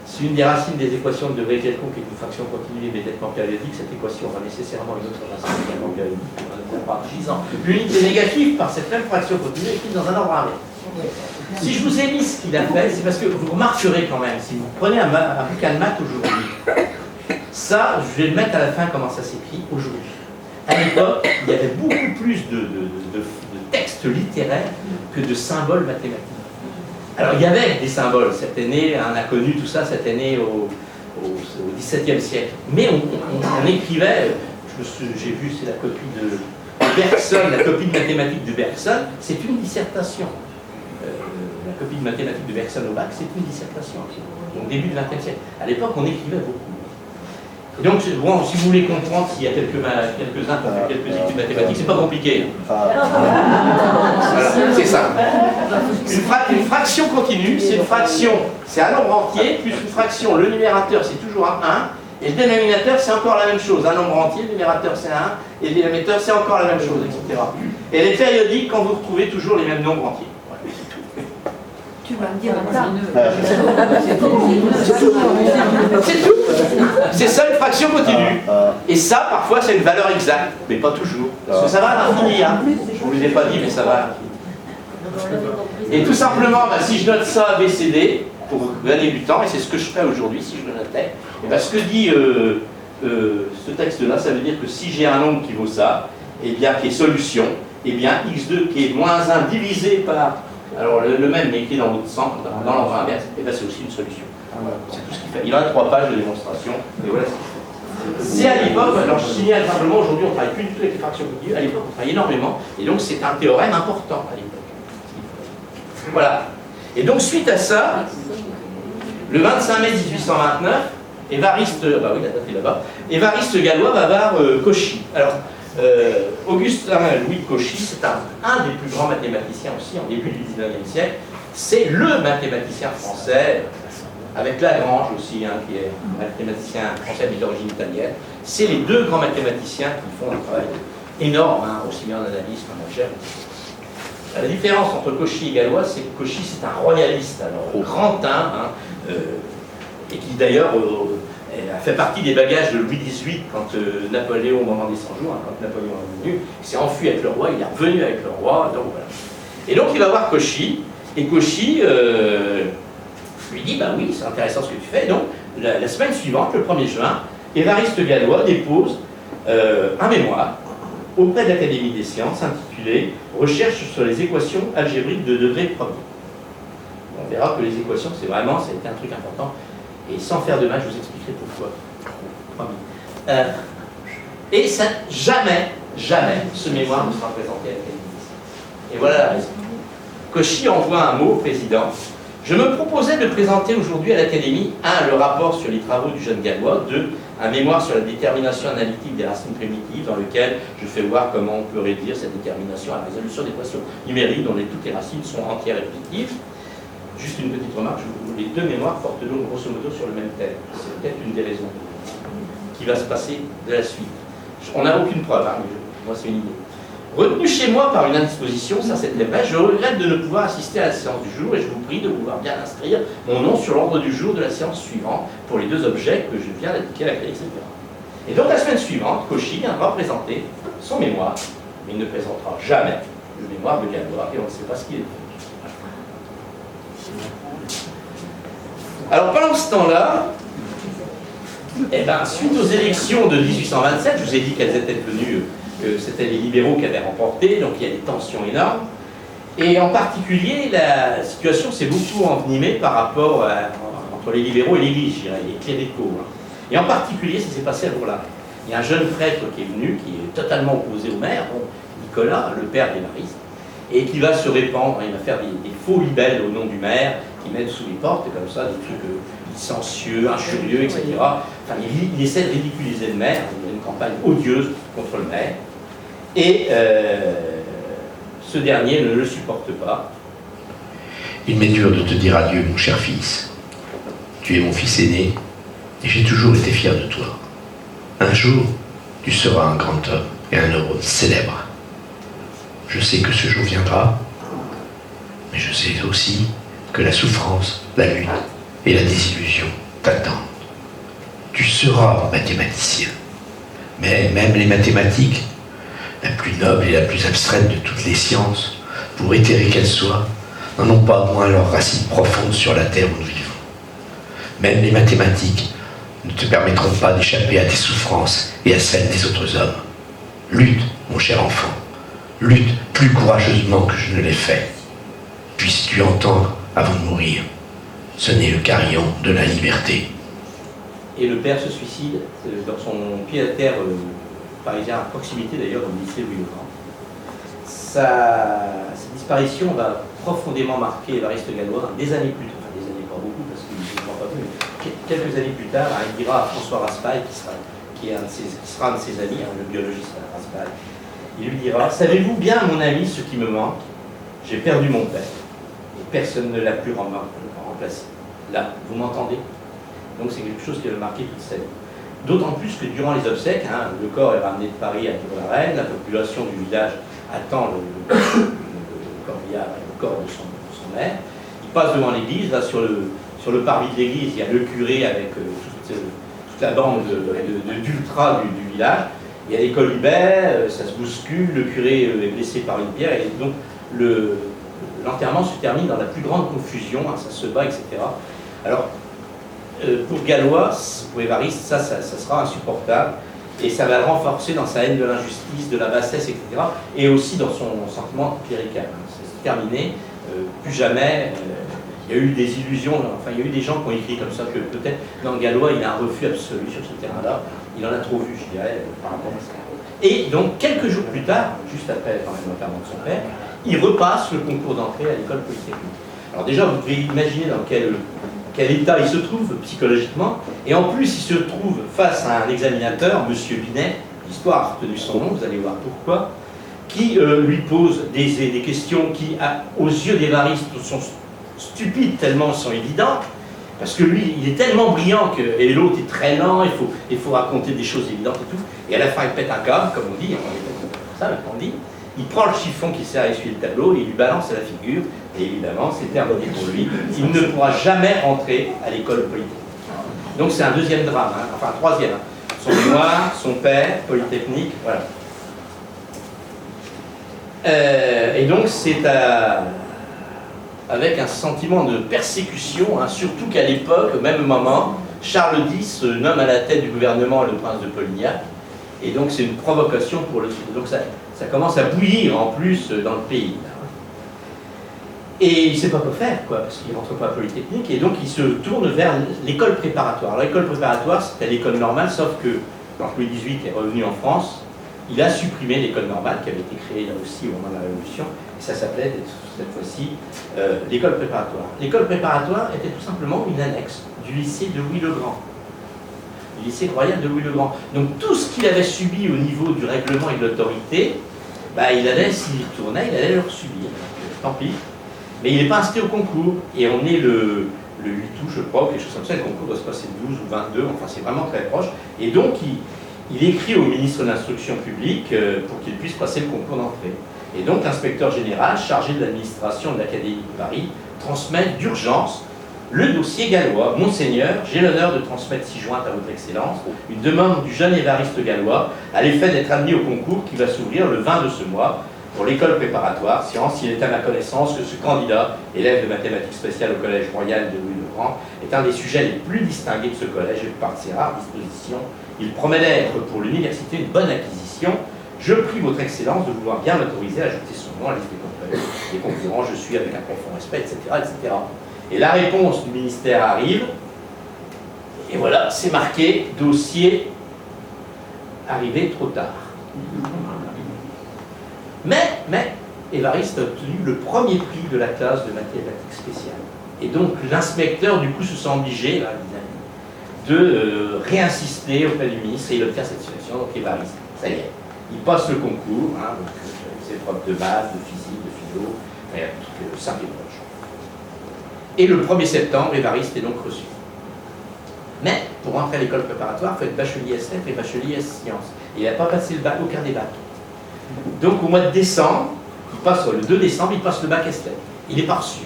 Si une des racines des équations de degré quelconque est une fraction continue immédiatement périodique, cette équation aura nécessairement une autre racine également périodique, gisant l'unité négative par cette même fraction continue écrite dans un ordre armé. Si je vous ai mis ce qu'il a fait, c'est parce que vous remarquerez quand même, si vous prenez un bouquin de maths aujourd'hui, ça, je vais le mettre à la fin comment ça s'écrit aujourd'hui. À l'époque, il y avait beaucoup plus de textes littéraires que de symboles mathématiques. Alors, il y avait des symboles, c'était né, on a connu tout ça, c'était né au XVIIe siècle. Mais on écrivait, j'ai vu, c'est la copie de Bergson, la copie de mathématiques de Bergson, c'est une dissertation. La copie de mathématiques de Bergson au bac, c'est une dissertation. Donc, début du XXe siècle. À l'époque, on écrivait beaucoup. Et donc, bon, si vous voulez comprendre s'il y a quelques-uns qui ont fait quelques études mathématiques, c'est pas compliqué. Voilà, c'est ça. Une fraction continue, c'est une fraction, c'est un nombre entier, plus une fraction, le numérateur c'est toujours un 1, et le dénominateur c'est encore la même chose. Un nombre entier, le numérateur c'est un 1, et le dénominateur c'est encore la même chose, etc. Et elle est périodique quand vous retrouvez toujours les mêmes nombres entiers. Tu vas me dire ça. C'est tout. C'est ça une fraction continue. Et ça, parfois, c'est une valeur exacte, mais pas toujours. Parce que ça va à l'infini. Hein. Je ne vous l'ai pas dit, mais ça va à l'infini. Et tout simplement, si je note ça ABCD, pour un débutant, et c'est ce que je ferais aujourd'hui si je le notais, et ce que dit ce texte-là, ça veut dire que si j'ai un nombre qui vaut ça, et bien qui est solution, et bien x2 qui est moins 1 divisé par... Alors le même mais écrit dans l'autre sens, dans l'ordre inverse, et bien c'est aussi une solution. C'est tout ce qu'il fait. Il a 3 pages de démonstration, et voilà ce qu'il fait. C'est à l'époque, alors je signale simplement, aujourd'hui on ne travaille plus du tout avec les fractions continues, à l'époque on travaille énormément, et donc c'est un théorème important à l'époque. Voilà. Et donc suite à ça, le 25 mai 1829, Évariste, bah oui la date est là-bas, Évariste Galois va voir Cauchy. Alors, Augustin Louis Cauchy, c'est un des plus grands mathématiciens aussi en début du 19e siècle. C'est le mathématicien français, avec Lagrange aussi, hein, qui est un mathématicien français mais d'origine italienne. C'est les deux grands mathématiciens qui font un travail énorme, hein, aussi bien en analyse qu'en algèbre. La différence entre Cauchy et Galois, c'est que Cauchy c'est un royaliste, alors grand et qui d'ailleurs a fait partie des bagages de Louis XVIII quand Napoléon, au moment des 100 jours, hein, quand Napoléon est venu, il s'est enfui avec le roi, il est revenu avec le roi, donc voilà. Et donc il va voir Cauchy, et Cauchy lui dit, bah oui, c'est intéressant ce que tu fais. Et donc, la semaine suivante, le 1er juin, Évariste Galois dépose un mémoire auprès de l'Académie des sciences intitulé « Recherche sur les équations algébriques de degré premier ». On verra que les équations, ça a été un truc important. Et sans faire de mal, je vous expliquerai pourquoi. Et ça, jamais, ce mémoire ne sera présenté à l'Académie des sciences. Et voilà la raison. Cauchy envoie un mot au président. Je me proposais de présenter aujourd'hui à l'Académie 1. Le rapport sur les travaux du jeune Galois, 2. Un mémoire sur la détermination analytique des racines primitives, dans lequel je fais voir comment on peut réduire cette détermination à la résolution d'équations numériques dont toutes les racines sont entières et positives. Juste une petite remarque, les deux mémoires portent donc grosso modo sur le même thème. C'est peut-être une des raisons qui va se passer de la suite. On n'a aucune preuve, hein, mais moi c'est une idée. Retenu chez moi par une indisposition, ça c'était vrai, je regrette de ne pouvoir assister à la séance du jour et je vous prie de pouvoir bien inscrire mon nom sur l'ordre du jour de la séance suivante pour les deux objets que je viens d'indiquer à la clé, etc. Et donc la semaine suivante, Cauchy viendra présenter son mémoire, mais il ne présentera jamais le mémoire de Galois et on ne sait pas ce qu'il est. Alors pendant ce temps-là, suite aux élections de 1827, je vous ai dit qu'elles étaient devenues, que c'était les libéraux qui avaient remporté, donc il y a des tensions énormes. Et en particulier, la situation s'est beaucoup envenimée par rapport entre les libéraux et l'Église, je dirais, les cléricaux. Hein. Et en particulier, ça s'est passé à Bourlin. Il y a un jeune prêtre qui est venu, qui est totalement opposé au maire, donc Nicolas, le père d'Évariste, et qui va se répandre, il va faire des faux libelles au nom du maire, qui mettent sous les portes, comme ça, des trucs licencieux, injurieux, etc. Enfin, il essaie de ridiculiser le maire, il y a une campagne odieuse contre le maire, et ce dernier ne le supporte pas. Il m'est dur de te dire adieu, mon cher fils. Tu es mon fils aîné, et j'ai toujours été fier de toi. jour, tu seras un grand homme et un heureux célèbre. Je sais que ce jour viendra, mais je sais aussi que la souffrance, la lutte et la désillusion t'attendent. Tu seras mathématicien, mais même les mathématiques, la plus noble et la plus abstraite de toutes les sciences, pour éthérées qu'elles soient, n'en ont pas moins leurs racines profondes sur la terre où nous vivons. Même les mathématiques ne te permettront pas d'échapper à tes souffrances et à celles des autres hommes. Lutte, mon cher enfant, lutte plus courageusement que je ne l'ai fait. Puisses-tu entendre, avant de mourir, sonner le carillon de la liberté. Et le père se suicide dans son pied-à-terre parisien, à proximité d'ailleurs au lycée Louis-le-Grand. Sa disparition va profondément marquer Évariste Galois des années plus tard, enfin des années pas beaucoup parce qu'il ne croit pas plus, mais quelques années plus tard, il dira à François Raspail, qui sera un de ses amis, le biologiste Raspail, il lui dira « Savez-vous bien, mon ami, ce qui me manque? J'ai perdu mon père, et personne ne l'a plus remplacé. Là, vous m'entendez ?» Donc c'est quelque chose qui va marquer toute sa vie. D'autant plus que durant les obsèques, le corps est ramené de Paris à Tour-la-Reine, la population du village attend le corps de son maire. Il passe devant l'église, là sur le parvis de l'église, il y a le curé avec toute la bande d'ultra du village. Il y a des colibets, ça se bouscule, le curé est blessé par une pierre, et donc l'enterrement se termine dans la plus grande confusion, ça se bat, etc. Alors, pour Galois, pour Évariste, ça sera insupportable, et ça va le renforcer dans sa haine de l'injustice, de la bassesse, etc., et aussi dans son sentiment clérical. C'est terminé, plus jamais, il y a eu des illusions, enfin il y a eu des gens qui ont écrit comme ça, que peut-être dans Galois, il a un refus absolu sur ce terrain-là, il en a trop vu, je dirais, par rapport à ça. Et donc, quelques jours plus tard, juste après l'enterrement de son père, il repasse le concours d'entrée à l'école polytechnique. Alors déjà, vous pouvez imaginer dans quel état il se trouve psychologiquement, et en plus il se trouve face à un examinateur, Monsieur Binet, l'histoire a retenu son nom, vous allez voir pourquoi, qui lui pose des questions qui, aux yeux d'Évariste, sont stupides tellement elles sont évidentes, parce que lui, il est tellement brillant, et l'autre est très lent, il faut raconter des choses évidentes et tout, et à la fin il pète un câble, comme on dit, ça on dit, il prend le chiffon qui sert à essuyer le tableau, et il lui balance à la figure, et évidemment, c'est terminé pour lui. Il ne pourra jamais rentrer à l'école polytechnique. Donc c'est un deuxième drame, enfin un troisième. Son mémoire, son père, polytechnique, voilà. Et donc c'est avec un sentiment de persécution, surtout qu'à l'époque, au même moment, Charles X se nomme à la tête du gouvernement le prince de Polignac, et donc c'est une provocation pour le... Donc ça commence à bouillir en plus dans le pays. Et il ne sait pas quoi faire, parce qu'il ne rentre pas à Polytechnique, et donc il se tourne vers l'école préparatoire. Alors l'école préparatoire, c'était l'école normale, sauf que quand Louis XVIII est revenu en France, il a supprimé l'école normale, qui avait été créée là aussi au moment de la Révolution, et ça s'appelait cette fois-ci l'école préparatoire. L'école préparatoire était tout simplement une annexe du lycée de Louis-le-Grand, du lycée royal de Louis-le-Grand. Donc tout ce qu'il avait subi au niveau du règlement et de l'autorité, il allait, s'il tournait, il allait le subir. Tant pis. Mais il n'est pas inscrit au concours, et on est le 8 août, je crois, ou quelque chose comme ça, le concours doit se passer le 12 ou 22, enfin c'est vraiment très proche, et donc il écrit au ministre de l'Instruction publique pour qu'il puisse passer le concours d'entrée. Et donc l'inspecteur général, chargé de l'administration de l'Académie de Paris, transmet d'urgence le dossier Galois. Monseigneur, j'ai l'honneur de transmettre ci-jointe à votre Excellence une demande du jeune Évariste Galois à l'effet d'être admis au concours qui va s'ouvrir le 20 de ce mois, pour l'école préparatoire, science, il est à ma connaissance que ce candidat, élève de mathématiques spéciales au Collège Royal de Louis-le-Grand, est un des sujets les plus distingués de ce collège et par ses rares dispositions. Il promet d'être pour l'université une bonne acquisition. Je prie votre Excellence de vouloir bien m'autoriser à ajouter son nom à la liste des concurrents. Je suis avec un profond respect, etc., etc. Et la réponse du ministère arrive, et voilà, c'est marqué « Dossier arrivé trop tard ». Mais Évariste a obtenu le premier prix de la classe de mathématiques spéciales. Et donc l'inspecteur, du coup, se sent obligé de réinsister auprès du ministre, et il obtient cette situation. Donc Évariste, ça y est, il passe le concours, donc les épreuves de maths, de physique, de philo, simple et proche. Et le 1er septembre, Évariste est donc reçu. Mais pour rentrer à l'école préparatoire, il faut être bachelier S lettres et bachelier S sciences. Et il n'a pas passé le bac, aucun des bacs. Donc au mois de décembre, le 2 décembre, il passe le bac S lettres. Il n'est pas reçu.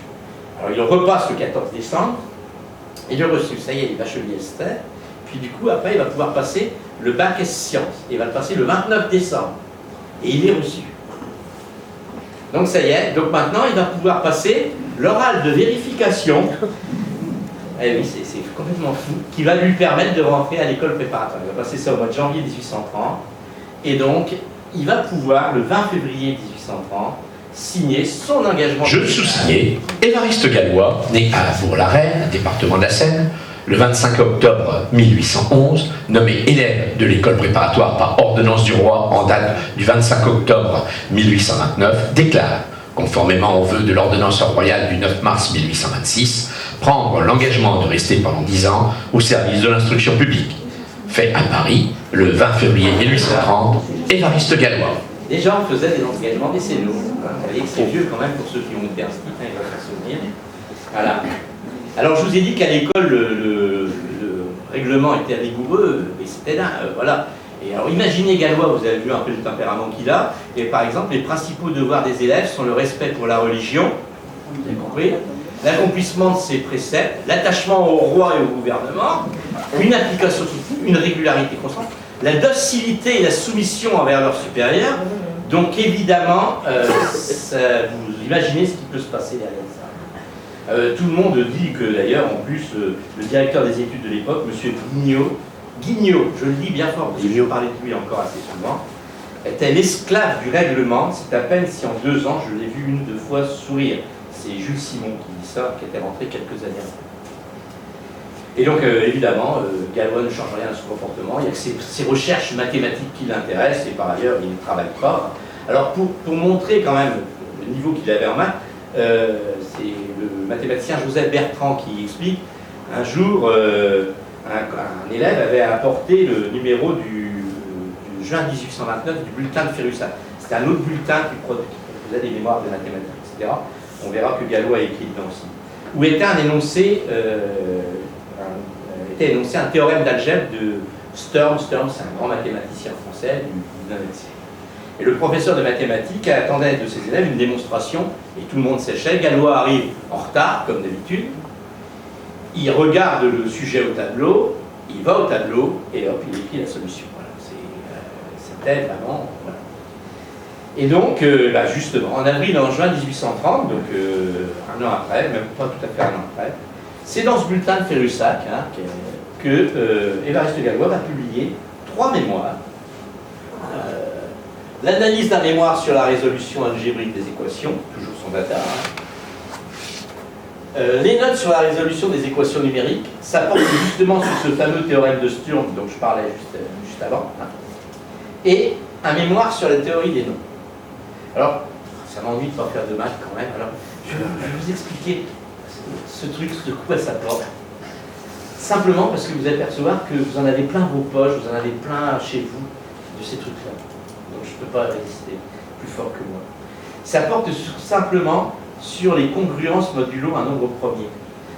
Alors il le repasse le 14 décembre, il est reçu, ça y est, il est bachelier S lettres. Puis du coup, après, il va pouvoir passer le bac S sciences. Et il va le passer le 29 décembre. Et il est reçu. Donc ça y est, donc maintenant, il va pouvoir passer l'oral de vérification. Eh oui, c'est complètement fou, qui va lui permettre de rentrer à l'école préparatoire. Il va passer ça au mois de janvier 1830. Et donc, il va pouvoir, le 20 février 1830, signer son engagement. Je sous-signais Évariste Gallois, né à Bourg-la-Reine, département de la Seine, le 25 octobre 1811, nommé élève de l'école préparatoire par ordonnance du roi en date du 25 octobre 1829, déclare, conformément aux vœux de l'ordonnance royale du 9 mars 1826, prendre l'engagement de rester pendant 10 ans au service de l'instruction publique. Fait à Paris, le 20 février 1830, Évariste Gallois. Les gens faisaient des engagements décennaux. Vous voyez que c'est vieux quand même pour ceux qui ont été inscrits, ils vont s'en souvenir. Voilà. Alors je vous ai dit qu'à l'école, le règlement était rigoureux, mais c'était là, voilà. Et alors imaginez Gallois, vous avez vu un peu le tempérament qu'il a, et par exemple, les principaux devoirs des élèves sont le respect pour la religion, vous avez compris, l'accomplissement de ses préceptes, l'attachement au roi et au gouvernement, une application soutenue, une régularité constante, la docilité et la soumission envers leurs supérieurs. Donc évidemment, vous imaginez ce qui peut se passer derrière ça. Tout le monde dit que d'ailleurs, en plus, le directeur des études de l'époque, M. Guignot, je le dis bien fort, parce que je parlais de lui encore assez souvent, était l'esclave du règlement. C'est à peine si en 2 ans, je l'ai vu 1 ou 2 fois sourire. C'est Jules Simon qui dit ça, qui était rentré quelques années après. Et donc, évidemment, Gallois ne change rien à son comportement. Il y a que ses recherches mathématiques qui l'intéressent, et par ailleurs, il ne travaille pas. Alors, pour montrer quand même le niveau qu'il avait en maths, c'est le mathématicien Joseph Bertrand qui explique, un jour, un élève avait apporté le numéro du juin 1829 du bulletin de Ferussac. C'était un autre bulletin qui faisait des mémoires de mathématiques, etc. On verra que Gallois a écrit dedans aussi. Où était énoncé un théorème d'algèbre de Sturm. Sturm, c'est un grand mathématicien français du 19e siècle. Et le professeur de mathématiques attendait de ses élèves une démonstration, et tout le monde séchait. Gallois arrive en retard, comme d'habitude. Il regarde le sujet au tableau, il va au tableau, et hop, il écrit la solution. Voilà, c'était vraiment... Voilà. Et donc, justement, en avril, en juin 1830, donc 1 an après, même pas tout à fait 1 an après, c'est dans ce bulletin de Ferussac que Évariste Gallois va publier 3 mémoires. L'analyse d'un mémoire sur la résolution algébrique des équations, toujours son data. Les notes sur la résolution des équations numériques, ça porte justement sur ce fameux théorème de Sturm dont je parlais juste avant. Et un mémoire sur la théorie des nombres. Alors, ça m'ennuie de ne pas faire de maths quand même. Alors, je vais vous expliquer ce truc, de quoi ça porte. Simplement parce que vous allez percevoir que vous en avez plein vos poches, vous en avez plein chez vous de ces trucs-là. Donc je ne peux pas résister plus fort que moi. Ça porte simplement sur les congruences modulo un nombre premier.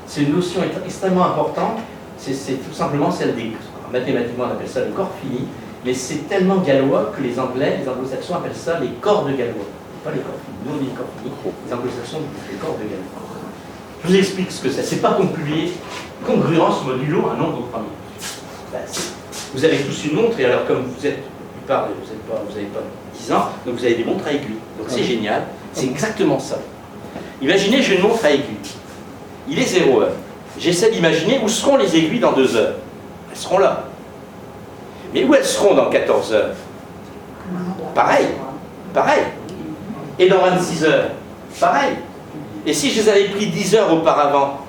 C'est une notion extrêmement importante, c'est tout simplement celle des... Mathématiquement on appelle ça le corps fini, mais c'est tellement gallois que les anglo-saxons appellent ça les corps de Gallois. Pas les corps finis, nous on dit les corps finis, les anglo-saxons disent les corps de Gallois. Je vous explique ce que c'est. C'est pas congruence modulo un nombre premier. Vous avez tous une montre, et alors comme vous êtes, vous n'avez pas 10 ans, donc vous avez des montres à aiguilles. Donc c'est génial, c'est exactement ça. Imaginez, j'ai une montre à aiguilles. Il est 0 heure. J'essaie d'imaginer où seront les aiguilles dans 2 heures. Elles seront là. Mais où elles seront dans 14 heures? Pareil. Et dans 26 heures? Pareil. Et si je les avais pris 10 heures auparavant,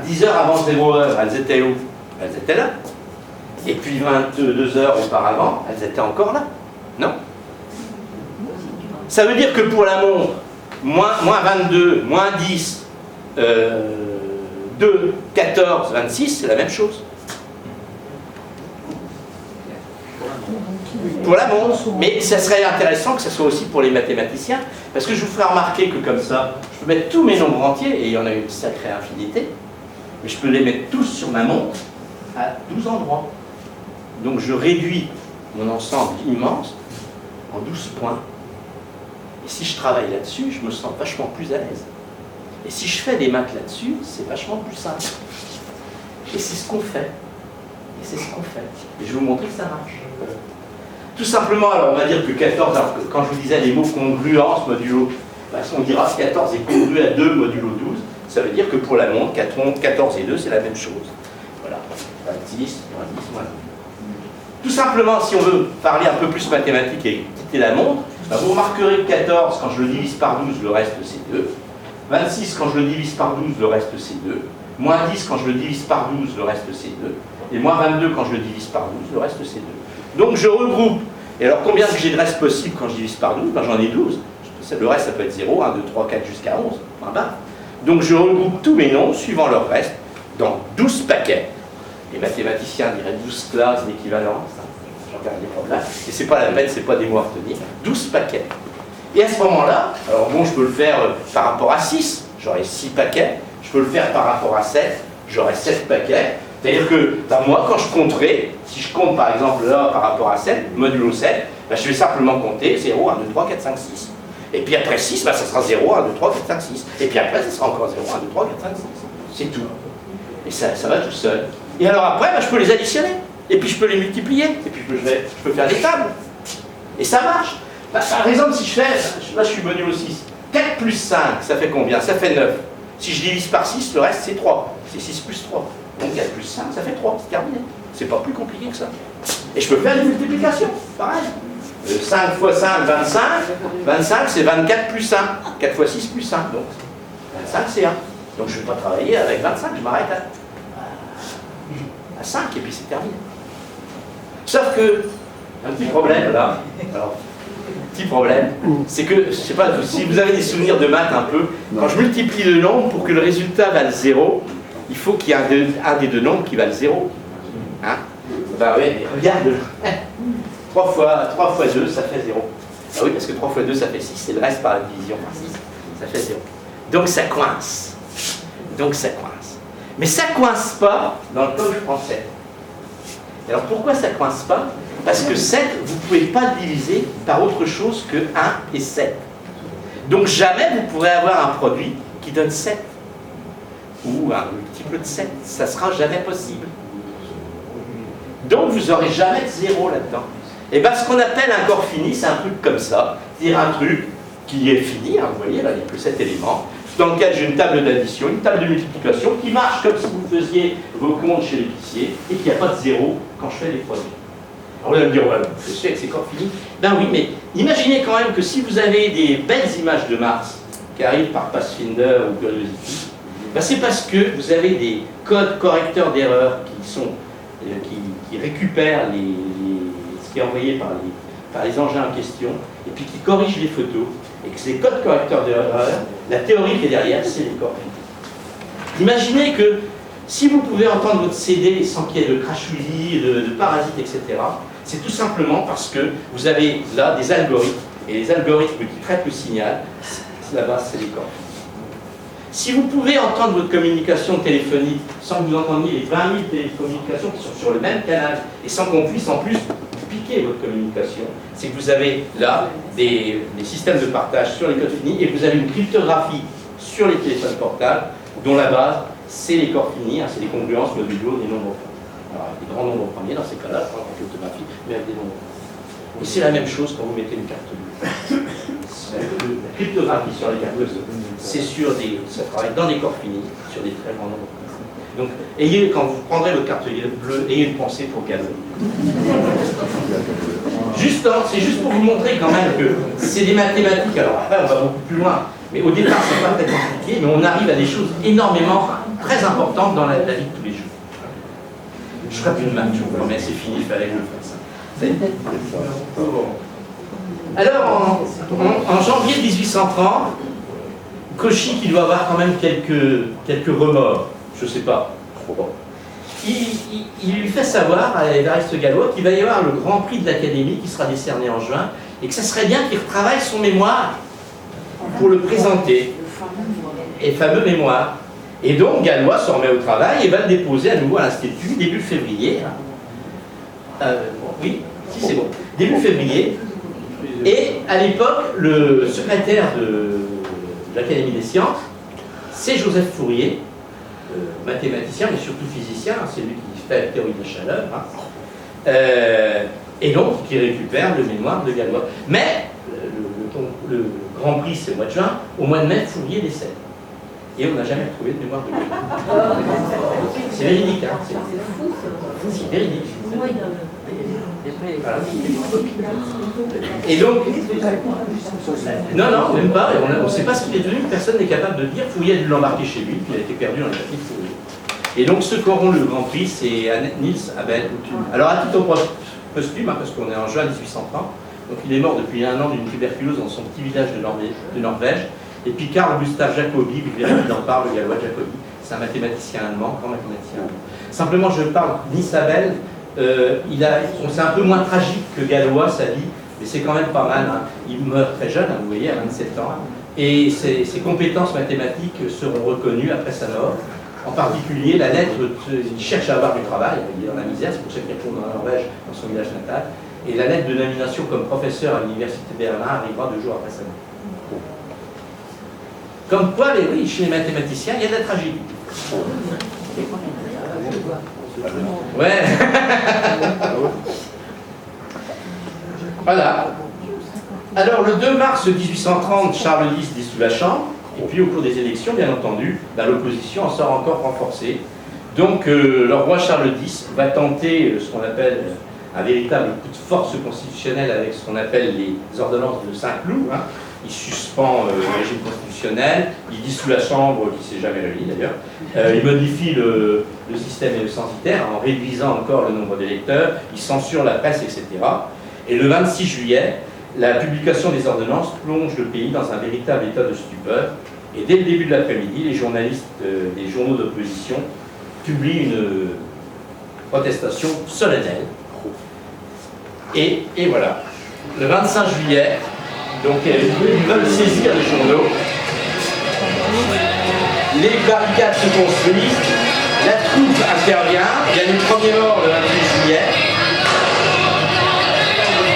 10 heures avant 0 heure, elles étaient où? Elles étaient là. Et puis 22 heures auparavant, elles étaient encore là. Non? Ça veut dire que pour la montre, moins 22, moins 10, 2, 14, 26, c'est la même chose. Pour la montre. Mais ça serait intéressant que ça soit aussi pour les mathématiciens, parce que je vous ferai remarquer que comme ça, je peux mettre tous mes nombres entiers, et il y en a une sacrée infinité, mais je peux les mettre tous sur ma montre, à 12 endroits. Donc je réduis mon ensemble immense en 12 points. Et si je travaille là-dessus, je me sens vachement plus à l'aise. Et si je fais des maths là-dessus, c'est vachement plus simple. Et c'est ce qu'on fait. Et c'est ce qu'on fait. Et je vais vous montrer que ça marche. Tout simplement, alors on va dire que 14, alors quand je vous disais les mots congruence modulo, on dira que 14 est congru à 2 modulo 12, ça veut dire que pour la montre, 14 et 2, c'est la même chose. Voilà, 10, moins 10, moins 10. Tout simplement, si on veut parler un peu plus mathématique et quitter la montre, vous remarquerez que 14, quand je le divise par 12, le reste c'est 2. 26, quand je le divise par 12, le reste c'est 2. Moins 10, quand je le divise par 12, le reste c'est 2. Et moins 22, quand je le divise par 12, le reste c'est 2. Donc je regroupe. Et alors combien que j'ai de restes possibles quand je divise par 12 ? Ben, j'en ai 12. Le reste ça peut être 0, 1, 2, 3, 4 jusqu'à 11. Point barre. Donc je regroupe tous mes nombres suivant leur reste dans 12 paquets. Les mathématiciens diraient 12 classes d'équivalence. J'en regarde des problèmes. Et c'est pas la peine, c'est pas des mots à retenir. 12 paquets. Et à ce moment-là, alors bon, je peux le faire par rapport à 6, j'aurai 6 paquets. Je peux le faire par rapport à 7, j'aurai 7 paquets. C'est-à-dire que ben, moi, quand je compterai, si je compte par exemple là par rapport à 7, modulo 7, ben, je vais simplement compter 0, 1, 2, 3, 4, 5, 6. Et puis après 6, ben, ça sera 0, 1, 2, 3, 4, 5, 6. Et puis après, ça sera encore 0, 1, 2, 3, 4, 5, 6. C'est tout. Et ça va tout seul. Et alors après, ben, je peux les additionner. Et puis je peux les multiplier. Et puis je peux faire des tables. Et ça marche. Ben, par exemple, si je fais, là je suis modulo 6. 4 plus 5, ça fait combien? Ça fait 9. Si je divise par 6, le reste c'est 3. C'est 6 plus 3. Donc 4 plus 5, ça fait 3. C'est terminé. C'est pas plus compliqué que ça. Et je peux faire des multiplications. Pareil. 5 fois 5, 25. 25, c'est 24 plus 1. 4 fois 6 plus 1. Donc 25, c'est 1. Donc je ne vais pas travailler avec 25. Je m'arrête à 5 et puis c'est terminé. Sauf que, un petit problème là. Alors, petit problème, c'est que, je ne sais pas si vous avez des souvenirs de maths un peu, quand je multiplie le nombre pour que le résultat vaille 0, il faut qu'il y ait un des deux nombres qui vaille 0. Hein? Bah oui, regarde, 3 fois 2, ça fait 0. Ah oui, parce que 3 fois 2, ça fait 6, et le reste par la division par 6, ça fait 0. Donc ça coince. Mais ça coince pas dans le code français. Alors pourquoi ça coince pas? Parce que 7, vous ne pouvez pas le diviser par autre chose que 1 et 7. Donc jamais vous pourrez avoir un produit qui donne 7. Ou un multiple de 7. Ça ne sera jamais possible. Donc vous n'aurez jamais de 0 là-dedans. Et bien ce qu'on appelle un corps fini, c'est un truc comme ça. C'est-à-dire un truc qui est fini, hein, vous voyez, là il n'y a que 7 éléments, dans lequel j'ai une table d'addition, une table de multiplication qui marche comme si vous faisiez vos comptes chez l'épicier et qu'il n'y a pas de 0 quand je fais les produits. Alors vous allez me dire, ouais, je sais que c'est corps fini. Ben oui, mais imaginez quand même que si vous avez des belles images de Mars qui arrivent par Pathfinder ou Curiosity, ben c'est parce que vous avez des codes correcteurs d'erreurs qui récupèrent ce qui est envoyé par les engins en question et puis qui corrigent les photos. Et que ces codes correcteurs d'erreurs, la théorie qui est derrière, c'est les corps finis. Imaginez que si vous pouvez entendre votre CD sans qu'il y ait de crachouillis, de parasites, etc., c'est tout simplement parce que vous avez là des algorithmes, et les algorithmes qui traitent le signal, la base, c'est les corps finis. Si vous pouvez entendre votre communication téléphonique sans que vous entendiez les 20 000 télécommunications qui sont sur le même canal, et sans qu'on puisse en plus piquer votre communication, c'est que vous avez là des systèmes de partage sur les codes finis, et vous avez une cryptographie sur les téléphones portables, dont la base, c'est les corps finis, hein, c'est les congruences modulo des nombres premiers. Alors, des grands nombres premiers, dans ces cas-là, pas en cryptographie, mais avec des nombres premiers. Et c'est la même chose quand vous mettez une carte bleue. La cryptographie sur les cartes bleues, c'est ça travaille dans les corps finis, sur des très grands nombres premiers. Donc, quand vous prendrez votre carte bleue, ayez une pensée pour Galois. C'est juste pour vous montrer quand même que c'est des mathématiques. Alors après, on va beaucoup plus loin. Mais au départ, c'est pas très compliqué, mais on arrive à des choses énormément, très importantes dans la vie de tous les jours. Je ferai plus de maths, je vous promets, c'est fini, il fallait que je le fasse. Alors, en janvier 1830, Cauchy, qui doit avoir quand même quelques remords, je sais pas, bon. Il lui fait savoir à Évariste Galois qu'il va y avoir le Grand Prix de l'Académie qui sera décerné en juin et que ça serait bien qu'il retravaille son mémoire pour le présenter. Et fameux mémoire. Et donc Gallois se remet au travail et va le déposer à nouveau à l'Institut début février. Oui, si c'est bon. Début février. Et à l'époque, le secrétaire de l'Académie des sciences, c'est Joseph Fourier, mathématicien mais surtout physicien, c'est lui qui fait la théorie de la chaleur. Et donc qui récupère le mémoire de Gallois. Mais le Grand Prix c'est au mois de juin, au mois de mai, Fourier décède. Et on n'a jamais retrouvé de mémoire de Gallois. C'est véridique, hein. C'est véridique. Voilà. Et donc, non, même pas, on ne sait pas ce qu'il est devenu, personne n'est capable de dire. Fourier a dû l'embarquer chez lui, puis il a été perdu dans les papiers de Fourier. Et donc ceux qui auront le Grand Prix, c'est Niels Abel. Alors à titre posthume, parce qu'on est en juin 1830, donc il est mort depuis 1 an d'une tuberculose dans son petit village de Norvège. Et puis Carl Gustav Jacobi, vous verrez qu'il en parle, le Gallois Jacobi, c'est un mathématicien allemand, grand mathématicien allemand. Simplement, je parle d'Isabelle, c'est un peu moins tragique que Gallois, sa vie, mais c'est quand même pas mal. Hein. Il meurt très jeune, hein, vous voyez, à 27 ans, et ses compétences mathématiques seront reconnues après sa mort. En particulier, la lettre, il cherche à avoir du travail, il est dans la misère, c'est pour ça qu'il retourne en Norvège, dans son village natal, et la lettre de nomination comme professeur à l'université de Berlin arrivera 2 jours après sa mort. Comme quoi, oui, chez les mathématiciens, il y a de la tragédie. Ouais. Voilà. Alors, le 2 mars 1830, Charles X dissout la Chambre, et puis au cours des élections, bien entendu, l'opposition en sort encore renforcée. Donc, le roi Charles X va tenter ce qu'on appelle un véritable coup de force constitutionnelle avec ce qu'on appelle les ordonnances de Saint-Cloud. Hein. Il suspend le régime constitutionnel, il dissout la Chambre, qui ne s'est jamais réunie d'ailleurs, il modifie le système censitaire en réduisant encore le nombre d'électeurs, il censure la presse, etc. Et le 26 juillet, la publication des ordonnances plonge le pays dans un véritable état de stupeur. Et dès le début de l'après-midi, les journalistes des journaux d'opposition publient une protestation solennelle. Et voilà. Le 25 juillet, donc ils veulent saisir les journaux. Les barricades se construisent, la troupe intervient, il y a une première mort le 28 juillet.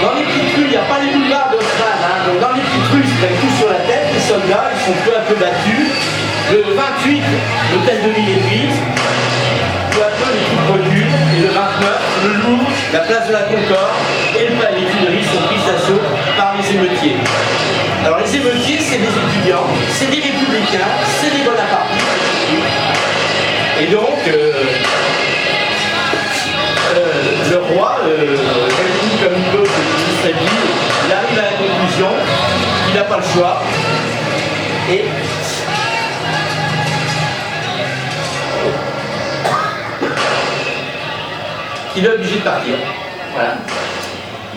Dans les petites rues, il n'y a pas les boulevards d'Australie, hein, donc dans les petites rues, ils se prennent tout sur la tête, les soldats, ils sont peu à peu battus. Le 28, l'hôtel de ville est prise, peu à peu les troupes reculent, et le 29, le Louvre, la place de la Concorde et le palais des Tuileries sont pris d'assaut par les émeutiers. Alors les émeutiers, c'est des étudiants, c'est des républicains, c'est des bonapartistes. Et donc, le roi, réuni comme il veut, il arrive à la conclusion qu'il n'a pas le choix. Et qu'il est obligé de partir. Voilà.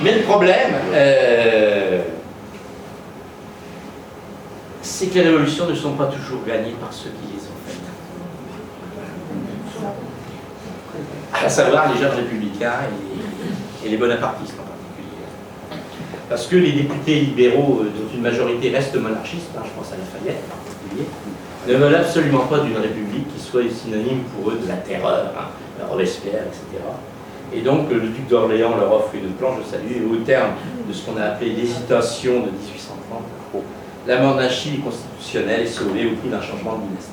Mais le problème, c'est que les révolutions ne sont pas toujours gagnées par ceux qui les ont faites. À savoir les jeunes républicains et les bonapartistes en particulier. Parce que les députés libéraux, dont une majorité reste monarchiste, hein, je pense à Lafayette en particulier, ne veulent absolument pas d'une république qui soit synonyme pour eux de la terreur, hein, Robespierre, etc. Et donc le duc d'Orléans leur offre une planche de salut, et au terme de ce qu'on a appelé l'hésitation de 1830, la monarchie constitutionnelle est sauvée au prix d'un changement de dynastie.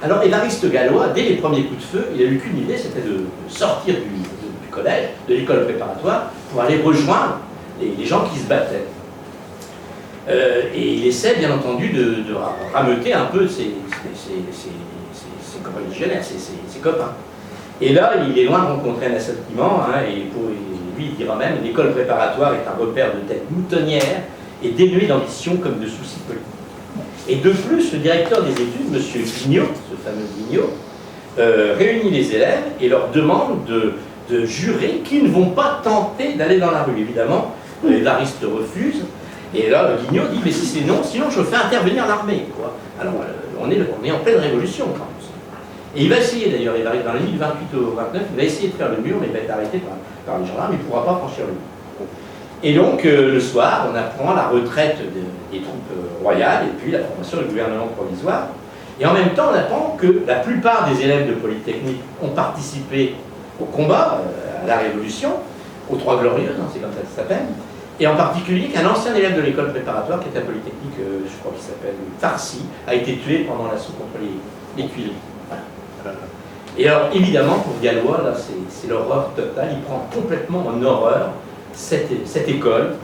Alors Évariste Galois, dès les premiers coups de feu, il n'a eu qu'une idée, c'était de sortir du collège, de l'école préparatoire, pour aller rejoindre les gens qui se battaient. Et il essaie bien entendu de rameuter un peu ses corréligionnaires, ses copains. Et là, il est loin de rencontrer un assentiment, hein, et lui, il dira même, l'école préparatoire est un repère de tête moutonnière et dénué d'ambition comme de soucis politiques. Et de plus, le directeur des études, M. Guignot, ce fameux Guignot, réunit les élèves et leur demande de jurer qu'ils ne vont pas tenter d'aller dans la rue. Évidemment, Évariste refuse. Et là, Guignot dit, mais si c'est non, sinon je fais intervenir l'armée. Alors, on est en pleine révolution, quand même. Et il va essayer, d'ailleurs, il arrive dans la nuit du 28 au 29, il va essayer de faire le mur, mais il va être arrêté par les gendarmes, il ne pourra pas franchir le mur. Et donc, le soir, on apprend la retraite des troupes royales et puis la formation du gouvernement provisoire. Et en même temps, on apprend que la plupart des élèves de Polytechnique ont participé au combat, à la Révolution, aux Trois Glorieuses, hein, c'est comme ça que ça s'appelle, et en particulier qu'un ancien élève de l'école préparatoire qui était à Polytechnique, je crois qu'il s'appelle Farcy, a été tué pendant l'assaut contre les Tuileries. Voilà. Et alors, évidemment, pour Gallois, là, c'est l'horreur totale, il prend complètement en horreur cette école,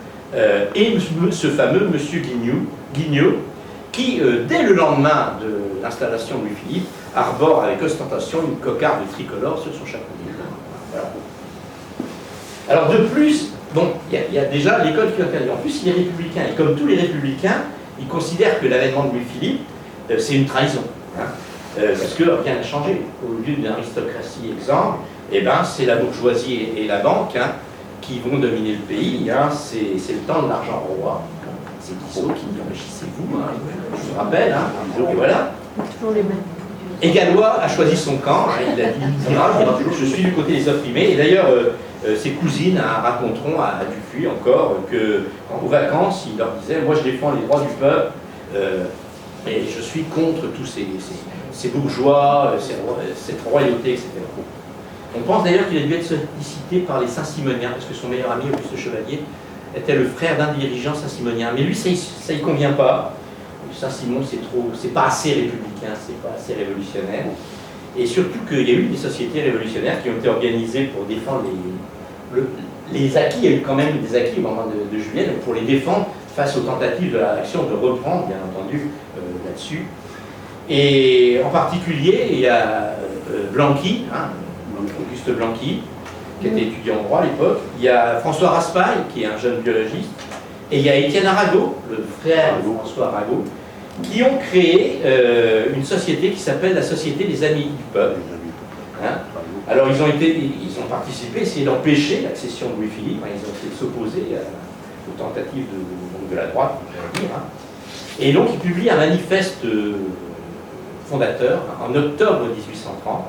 et ce fameux monsieur Guignot, qui, dès le lendemain de l'installation de Louis-Philippe, arbore avec ostentation une cocarde tricolore sur son chapeau. Voilà. Alors de plus, bon, il y a déjà l'école qui interdit. En plus, il est républicain, et comme tous les républicains, il considère que l'avènement de Louis-Philippe, c'est une trahison. Hein, parce que rien n'a changé. Au lieu d'une aristocratie exemple, eh ben, c'est la bourgeoisie et la banque hein, qui vont dominer le pays. Hein, c'est le temps de l'argent roi. C'est Guizot qui dit enrichissez-vous, hein, je vous rappelle, hein, et voilà. Toujours les mêmes. Et Gallois a choisi son camp, hein, il dira, je suis du côté des opprimés, et d'ailleurs ses cousines raconteront à Dupuy encore que aux vacances, il leur disait, moi je défends les droits du peuple, et je suis contre tous ces bourgeois, cette royauté, etc. On pense d'ailleurs qu'il a dû être sollicité par les Saint-Simoniens, parce que son meilleur ami, Auguste Chevalier, était le frère d'un dirigeant saint-simonien. Mais lui, ça y convient pas. Saint-Simon, c'est pas assez républicain, c'est pas assez révolutionnaire. Et surtout qu'il y a eu des sociétés révolutionnaires qui ont été organisées pour défendre les acquis. Il y a eu quand même des acquis au moment de Juillet, donc pour les défendre face aux tentatives de la réaction de reprendre, bien entendu, là-dessus. Et en particulier, il y a Blanqui, hein, Auguste Blanqui, qui était étudiant en droit à l'époque. Il y a François Raspail, qui est un jeune biologiste. Et il y a Étienne Arago, le frère de François Arago, qui ont créé une société qui s'appelle la Société des Amis du Peuple. Hein. Alors ils ont participé, essayé d'empêcher l'accession de Louis-Philippe, hein, ils ont essayé de s'opposer aux tentatives de la droite, on dire. Hein. Et donc ils publient un manifeste fondateur hein, en octobre 1830,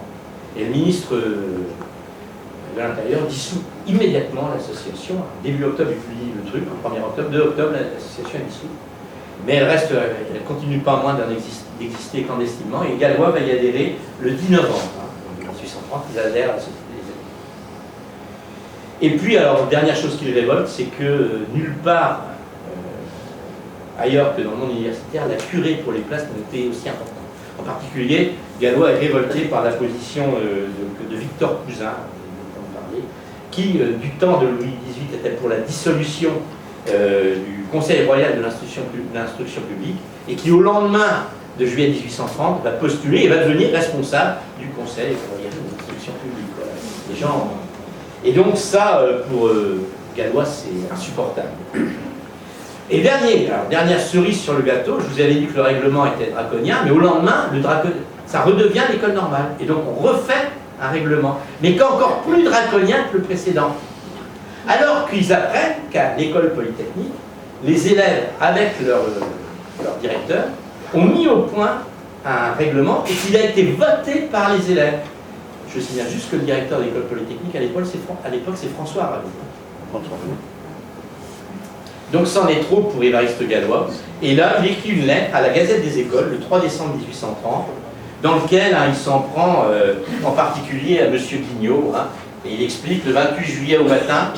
et le ministre de l'Intérieur dissout immédiatement l'association. Début octobre, il publie le truc, le 1er octobre, 2 octobre, l'association est dissoute. Mais elle continue pas moins d'exister clandestinement, et Gallois va y adhérer le 10 novembre hein, 1830, ils adhèrent à la Société des Amis. Et puis, alors, dernière chose qui le révolte, c'est que nulle part ailleurs que dans le monde universitaire, la curée pour les places n'a été aussi importante. En particulier, Gallois est révolté par la position de Victor Cousin, qui, du temps de Louis XVIII, était pour la dissolution du Conseil royal de l'instruction publique, et qui, au lendemain de juillet 1830, va postuler et va devenir responsable du Conseil royal de l'instruction publique. Voilà. Les gens... Et donc ça, pour Gallois, c'est insupportable. Et dernière cerise sur le gâteau, je vous avais dit que le règlement était draconien, mais au lendemain, ça redevient l'école normale. Et donc on refait un règlement, mais qu'encore plus draconien que le précédent. Alors qu'ils apprennent qu'à l'école polytechnique, les élèves, avec leur directeur, ont mis au point un règlement et qu'il a été voté par les élèves. Je signale juste que le directeur de l'école polytechnique, à l'époque, c'est François Arago. Donc c'en est trop pour Évariste Gallois. Et là, il écrit une lettre à la Gazette des Écoles, le 3 décembre 1830, dans lequel il s'en prend en particulier à M. Guignot, hein, et il explique le 28 juillet au matin,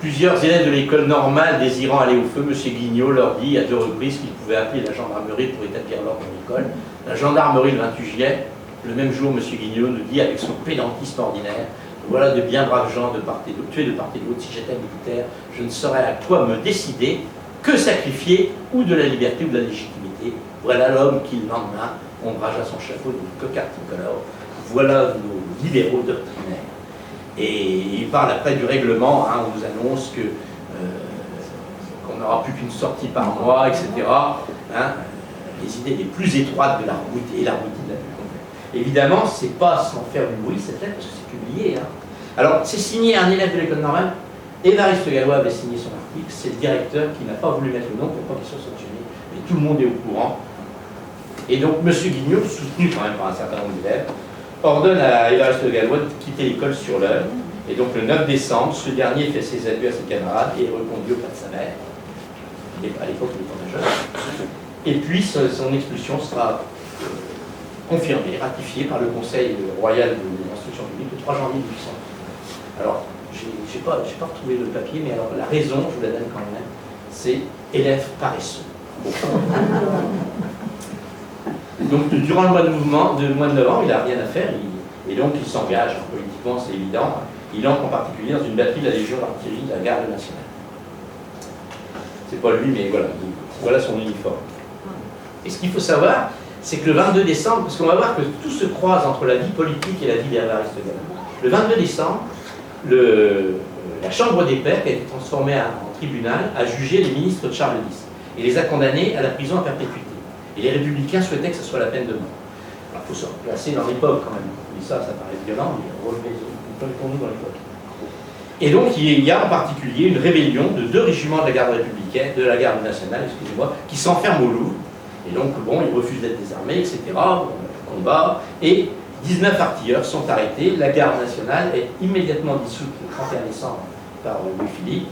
plusieurs élèves de l'école normale désirant aller au feu, M. Guignot leur dit à 2 reprises qu'il pouvait appeler la gendarmerie pour établir l'ordre dans l'école. La gendarmerie, le 28 juillet, le même jour, M. Guignot nous dit avec son pédantisme ordinaire: voilà de bien braves gens de part et d'autre, tués de part et d'autre. Si j'étais militaire, je ne saurais à quoi me décider, que sacrifier, ou de la liberté ou de la légitimité. Voilà l'homme qui, le lendemain, ombragea son chapeau d'une cocarde tricolore. Voilà nos libéraux doctrinaires. Et il parle après du règlement, hein, on nous annonce qu'on n'aura plus qu'une sortie par mois, etc. Hein, les idées les plus étroites de la route et la routine la plus complète. Évidemment, c'est pas sans faire du bruit cette lettre, parce que c'est publié. Hein. Alors, c'est signé un élève de l'école normale. Évariste Gallois avait signé son article. C'est le directeur qui n'a pas voulu mettre le nom pour pas qu'il soit sanctionné. Mais tout le monde est au courant. Et donc, M. Guignot, soutenu quand même par un certain nombre d'élèves, ordonne à Évariste Gallois de quitter l'école sur l'heure. Et donc le 9 décembre, ce dernier fait ses adieux à ses camarades et est reconduit auprès de sa mère. À l'époque, il était majeur. Et puis son expulsion sera confirmée, ratifiée par le Conseil royal de l'instruction publique le 3 janvier 1800. Alors, je n'ai pas retrouvé le papier, mais alors la raison, je vous la donne quand même, c'est élève paresseux. Donc durant le mois de novembre, il n'a rien à faire, et donc il s'engage, politiquement c'est évident, il entre en particulier dans une batterie de la Légion d'artillerie de la Garde nationale. C'est pas lui, mais voilà son uniforme. Et ce qu'il faut savoir, c'est que le 22 décembre, parce qu'on va voir que tout se croise entre la vie politique et la vie d'Évariste Galois. Le 22 décembre, la Chambre des Pairs, qui a été transformée en tribunal, a jugé les ministres de Charles X et les a condamnés à la prison à perpétuité. Et les républicains souhaitaient que ce soit la peine de mort. Alors il faut se replacer dans l'époque quand même. Mais ça paraît violent, mais remettons-nous dans l'époque. Et donc il y a en particulier une rébellion de 2 régiments de la garde républicaine, de la garde nationale, excusez-moi, qui s'enferment au Louvre. Et donc bon, ils refusent d'être désarmés, etc. Combat. Et 19 artilleurs sont arrêtés. La garde nationale est immédiatement dissoute le 31 décembre par Louis-Philippe,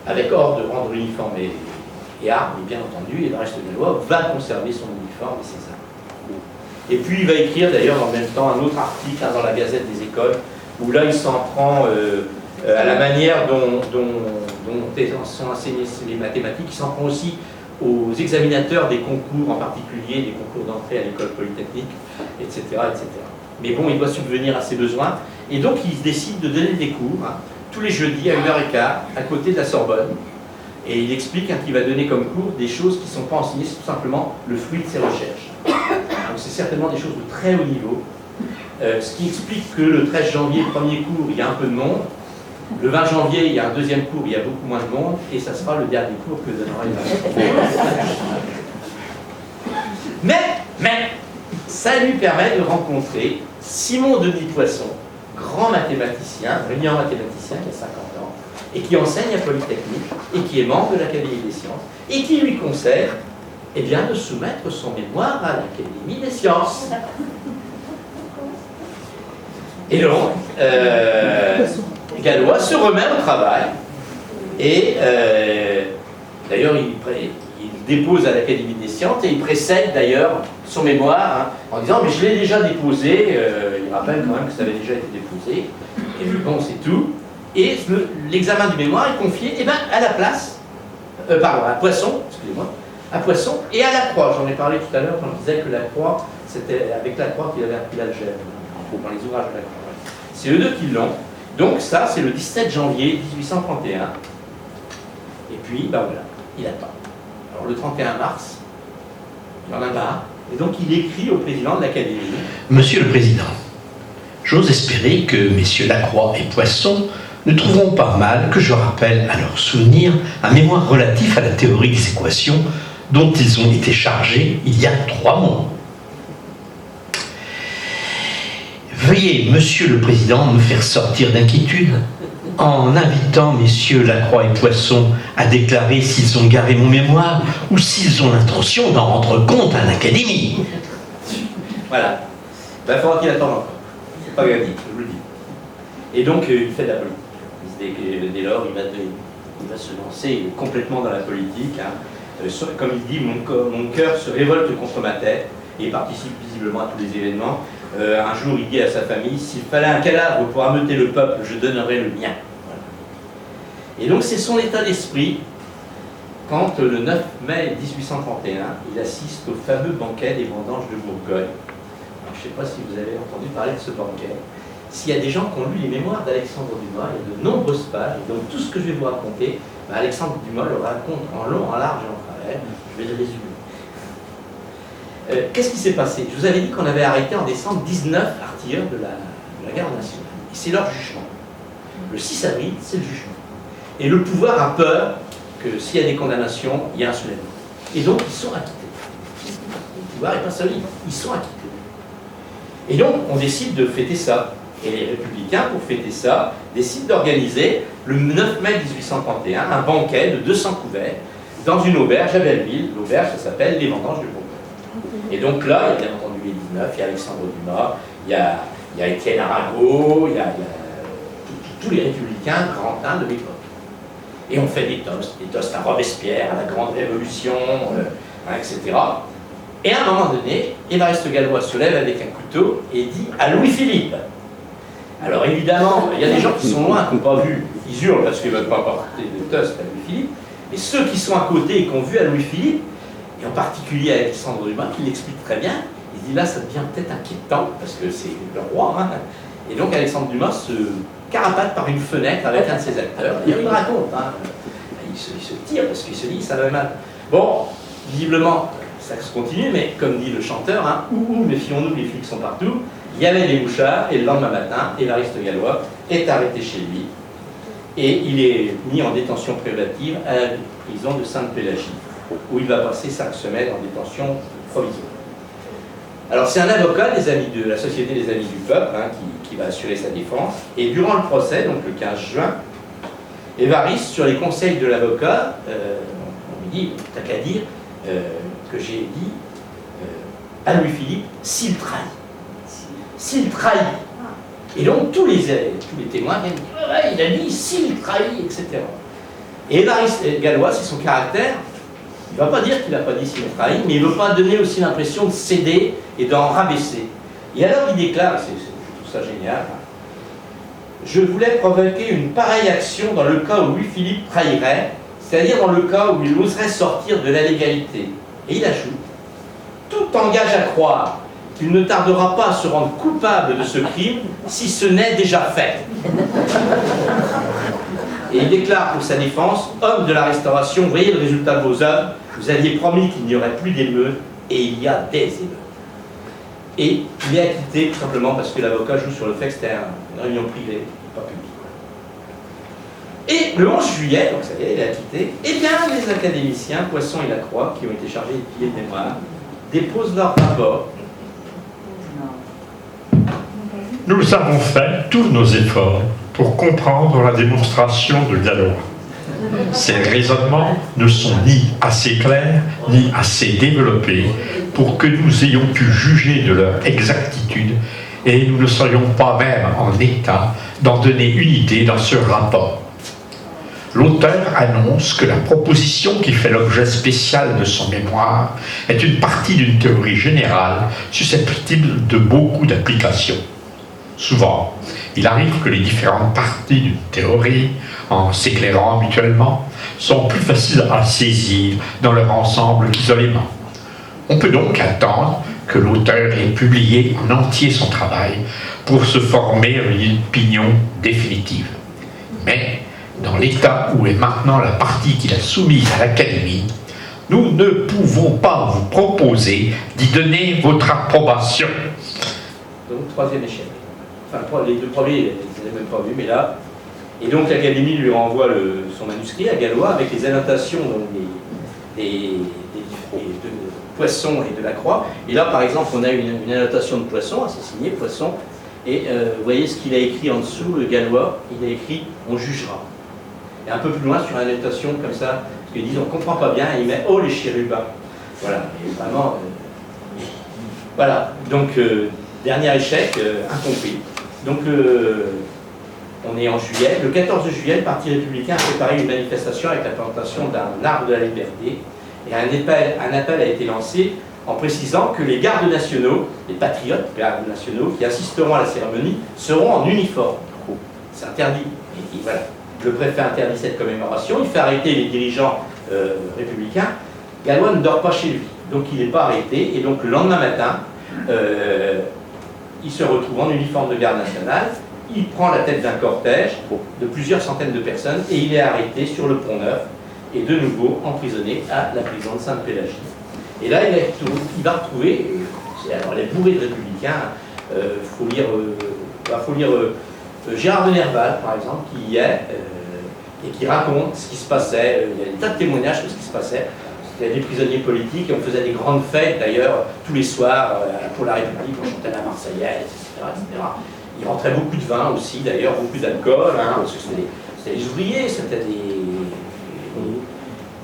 avec ordre de rendre uniforme et armes, bien entendu, et le reste de Galois va conserver son uniforme et ses armes. Et puis il va écrire d'ailleurs en même temps un autre article dans la Gazette des écoles, où là il s'en prend à la manière dont sont enseignées les mathématiques, il s'en prend aussi aux examinateurs des concours, en particulier des concours d'entrée à l'école polytechnique, etc., etc. Mais bon, il doit subvenir à ses besoins, et donc il décide de donner des cours, tous les jeudis à 1h15, à côté de la Sorbonne, et il explique qu'il va donner comme cours des choses qui ne sont pas enseignées, c'est tout simplement le fruit de ses recherches. Donc c'est certainement des choses de très haut niveau, ce qui explique que le 13 janvier, le premier cours, il y a un peu de monde, le 20 janvier, il y a un deuxième cours, il y a beaucoup moins de monde, et ça sera le dernier cours que donnera Mais, ça lui permet de rencontrer Simon Denis Poisson, grand mathématicien, brillant mathématicien qui a 50 ans, et qui enseigne à Polytechnique, et qui est membre de l'Académie des sciences, et qui lui conseille de soumettre son mémoire à l'Académie des sciences. Et donc, Galois se remet au travail, et d'ailleurs il dépose à l'Académie des sciences, et il précède d'ailleurs son mémoire en disant « mais je l'ai déjà déposé », il rappelle quand même que ça avait déjà été déposé, et puis bon c'est tout, et l'examen du mémoire est confié à la place, à Poisson, excusez-moi, à Poisson et à Lacroix. J'en ai parlé tout à l'heure quand je disais que Lacroix, c'était avec Lacroix qu'il avait appris l'algèbre, dans les ouvrages de Lacroix. C'est eux deux qui l'ont. Donc ça, c'est le 17 janvier 1831. Et puis, voilà, il attend. Alors le 31 mars, il en a marre, et donc il écrit au président de l'Académie. Monsieur le Président, j'ose espérer que messieurs Lacroix et Poisson ne trouveront pas mal que je rappelle à leur souvenir un mémoire relatif à la théorie des équations dont ils ont été chargés il y a 3 mois. Veuillez, Monsieur le Président, me faire sortir d'inquiétude en invitant messieurs Lacroix et Poisson à déclarer s'ils ont garé mon mémoire ou s'ils ont l'intention d'en rendre compte à l'Académie. Voilà. Il faudra qu'il attende encore. C'est pas gagné, je vous le dis. Et donc, il fait de la politique. Dès lors, il va se lancer complètement dans la politique. Comme il dit, mon cœur se révolte contre ma tête, et il participe visiblement à tous les événements. Un jour, il dit à sa famille, s'il fallait un cadavre pour ameuter le peuple, je donnerais le mien. Voilà. Et donc, c'est son état d'esprit quand, le 9 mai 1831, il assiste au fameux banquet des vendanges de Bourgogne. Alors, je ne sais pas si vous avez entendu parler de ce banquet. S'il y a des gens qui ont lu les mémoires d'Alexandre Dumas, il y a de nombreuses pages, et donc tout ce que je vais vous raconter, Alexandre Dumas le raconte en long, en large et en travers. Je vais le résumer. Qu'est-ce qui s'est passé? Je vous avais dit qu'on avait arrêté en décembre 19 artilleurs de la garde nationale. Et c'est leur jugement. Le 6 avril, c'est le jugement. Et le pouvoir a peur que s'il y a des condamnations, il y a un soulèvement. Et donc, ils sont acquittés. Le pouvoir n'est pas solide, ils sont acquittés. Et donc, on décide de fêter ça. Et les républicains, pour fêter ça, décident d'organiser, le 9 mai 1831, un banquet de 200 couverts dans une auberge à Belleville. L'auberge, ça s'appelle les Vendanges de Bourgogne. Et donc là, il y a bien entendu les 19, il y a Alexandre Dumas, il y a Étienne Arago, il y a tous les républicains grandins de l'époque. Et on fait des toasts à Robespierre, à la Grande Révolution, etc. Et à un moment donné, Évariste Galois se lève avec un couteau et dit à Louis-Philippe. Alors évidemment, il y a des gens qui sont loin, qui n'ont pas vu, ils hurlent parce qu'ils ne veulent pas porter de toast à Louis-Philippe, mais ceux qui sont à côté et qui ont vu à Louis-Philippe, et en particulier à Alexandre Dumas, qui l'explique très bien, il dit là ça devient peut-être inquiétant, parce que c'est le roi, hein. Et donc Alexandre Dumas se carapate par une fenêtre avec un de ses acteurs, et il raconte, hein. Il se tire parce qu'il se dit ça va mal. Bon, visiblement, ça se continue, mais comme dit le chanteur, hein, méfions-nous, les flics sont partout. Il y avait des mouchards, et le lendemain matin, Évariste Galois est arrêté chez lui, et il est mis en détention préventive à la prison de Sainte-Pélagie, où il va passer 5 semaines en détention provisoire. Alors c'est un avocat des amis de la Société des Amis du Peuple, hein, qui va assurer sa défense, et durant le procès, donc le 15 juin, Évariste, sur les conseils de l'avocat, on lui dit, t'as qu'à dire que j'ai dit à Louis-Philippe, s'il trahit. S'il trahit. Et donc tous les témoins viennent dire, ouais, il a dit s'il trahit, etc. Et Évariste Galois, c'est son caractère, il ne va pas dire qu'il n'a pas dit s'il trahit, mais il ne veut pas donner aussi l'impression de céder et d'en rabaisser. Et alors il déclare, c'est tout ça génial, je voulais provoquer une pareille action dans le cas où Louis-Philippe trahirait, c'est-à-dire dans le cas où il oserait sortir de la légalité. Et il ajoute, tout engage à croire qu'il ne tardera pas à se rendre coupable de ce crime si ce n'est déjà fait. Et il déclare pour sa défense, homme de la Restauration, voyez le résultat de vos œuvres, vous aviez promis qu'il n'y aurait plus d'émeutes, et il y a des émeutes. Et il est acquitté tout simplement parce que l'avocat joue sur le fait que c'était une réunion privée, pas publique. Et le 11 juillet, donc ça y est, il est acquitté, eh bien les académiciens, Poisson et Lacroix, qui ont été chargés de piller le mémoire, déposent leur rapport. Nous avons fait tous nos efforts pour comprendre la démonstration de Galois. Ces raisonnements ne sont ni assez clairs, ni assez développés pour que nous ayons pu juger de leur exactitude, et nous ne serions pas même en état d'en donner une idée dans ce rapport. L'auteur annonce que la proposition qui fait l'objet spécial de son mémoire est une partie d'une théorie générale susceptible de beaucoup d'applications. Souvent, il arrive que les différentes parties d'une théorie, en s'éclairant mutuellement, sont plus faciles à saisir dans leur ensemble qu'isolément. On peut donc attendre que l'auteur ait publié en entier son travail pour se former une opinion définitive. Mais, dans l'état où est maintenant la partie qu'il a soumise à l'Académie, nous ne pouvons pas vous proposer d'y donner votre approbation. Donc, troisième échec. Enfin, les deux premiers, je ne les ai même pas vus, mais là. Et donc, l'Académie lui renvoie son manuscrit à Galois avec les annotations de Poisson et de Lacroix. Et là, par exemple, on a une annotation de Poisson, c'est signé Poisson. Et vous voyez ce qu'il a écrit en dessous, Galois, il a écrit « on jugera ». Et un peu plus loin, sur une annotation comme ça, parce qu'ils disent « on ne comprend pas bien », et il met « oh les chérubins ». Voilà, et vraiment, voilà. Donc, dernier échec, incompris. Donc, on est en juillet. Le 14 juillet, le Parti républicain a préparé une manifestation avec la plantation d'un arbre de la liberté. Et un appel a été lancé en précisant que les gardes nationaux, les patriotes gardes nationaux, qui assisteront à la cérémonie, seront en uniforme. C'est interdit. Et voilà. Le préfet interdit cette commémoration. Il fait arrêter les dirigeants républicains. Galois ne dort pas chez lui. Donc, il n'est pas arrêté. Et donc, le lendemain matin, il se retrouve en uniforme de garde nationale, il prend la tête d'un cortège de plusieurs centaines de personnes et il est arrêté sur le Pont-Neuf et de nouveau emprisonné à la prison de Sainte-Pélagie. Et là, il va retrouver, alors les bourrés de républicains, faut lire Gérard de Nerval, par exemple, qui y est et qui raconte ce qui se passait. Il y a des tas de témoignages sur ce qui se passait. Il y a des prisonniers politiques et on faisait des grandes fêtes d'ailleurs tous les soirs pour la République, on chantait la Marseillaise, etc. Il rentrait beaucoup de vin aussi d'ailleurs, beaucoup d'alcool, hein, parce que c'était des ouvriers, c'était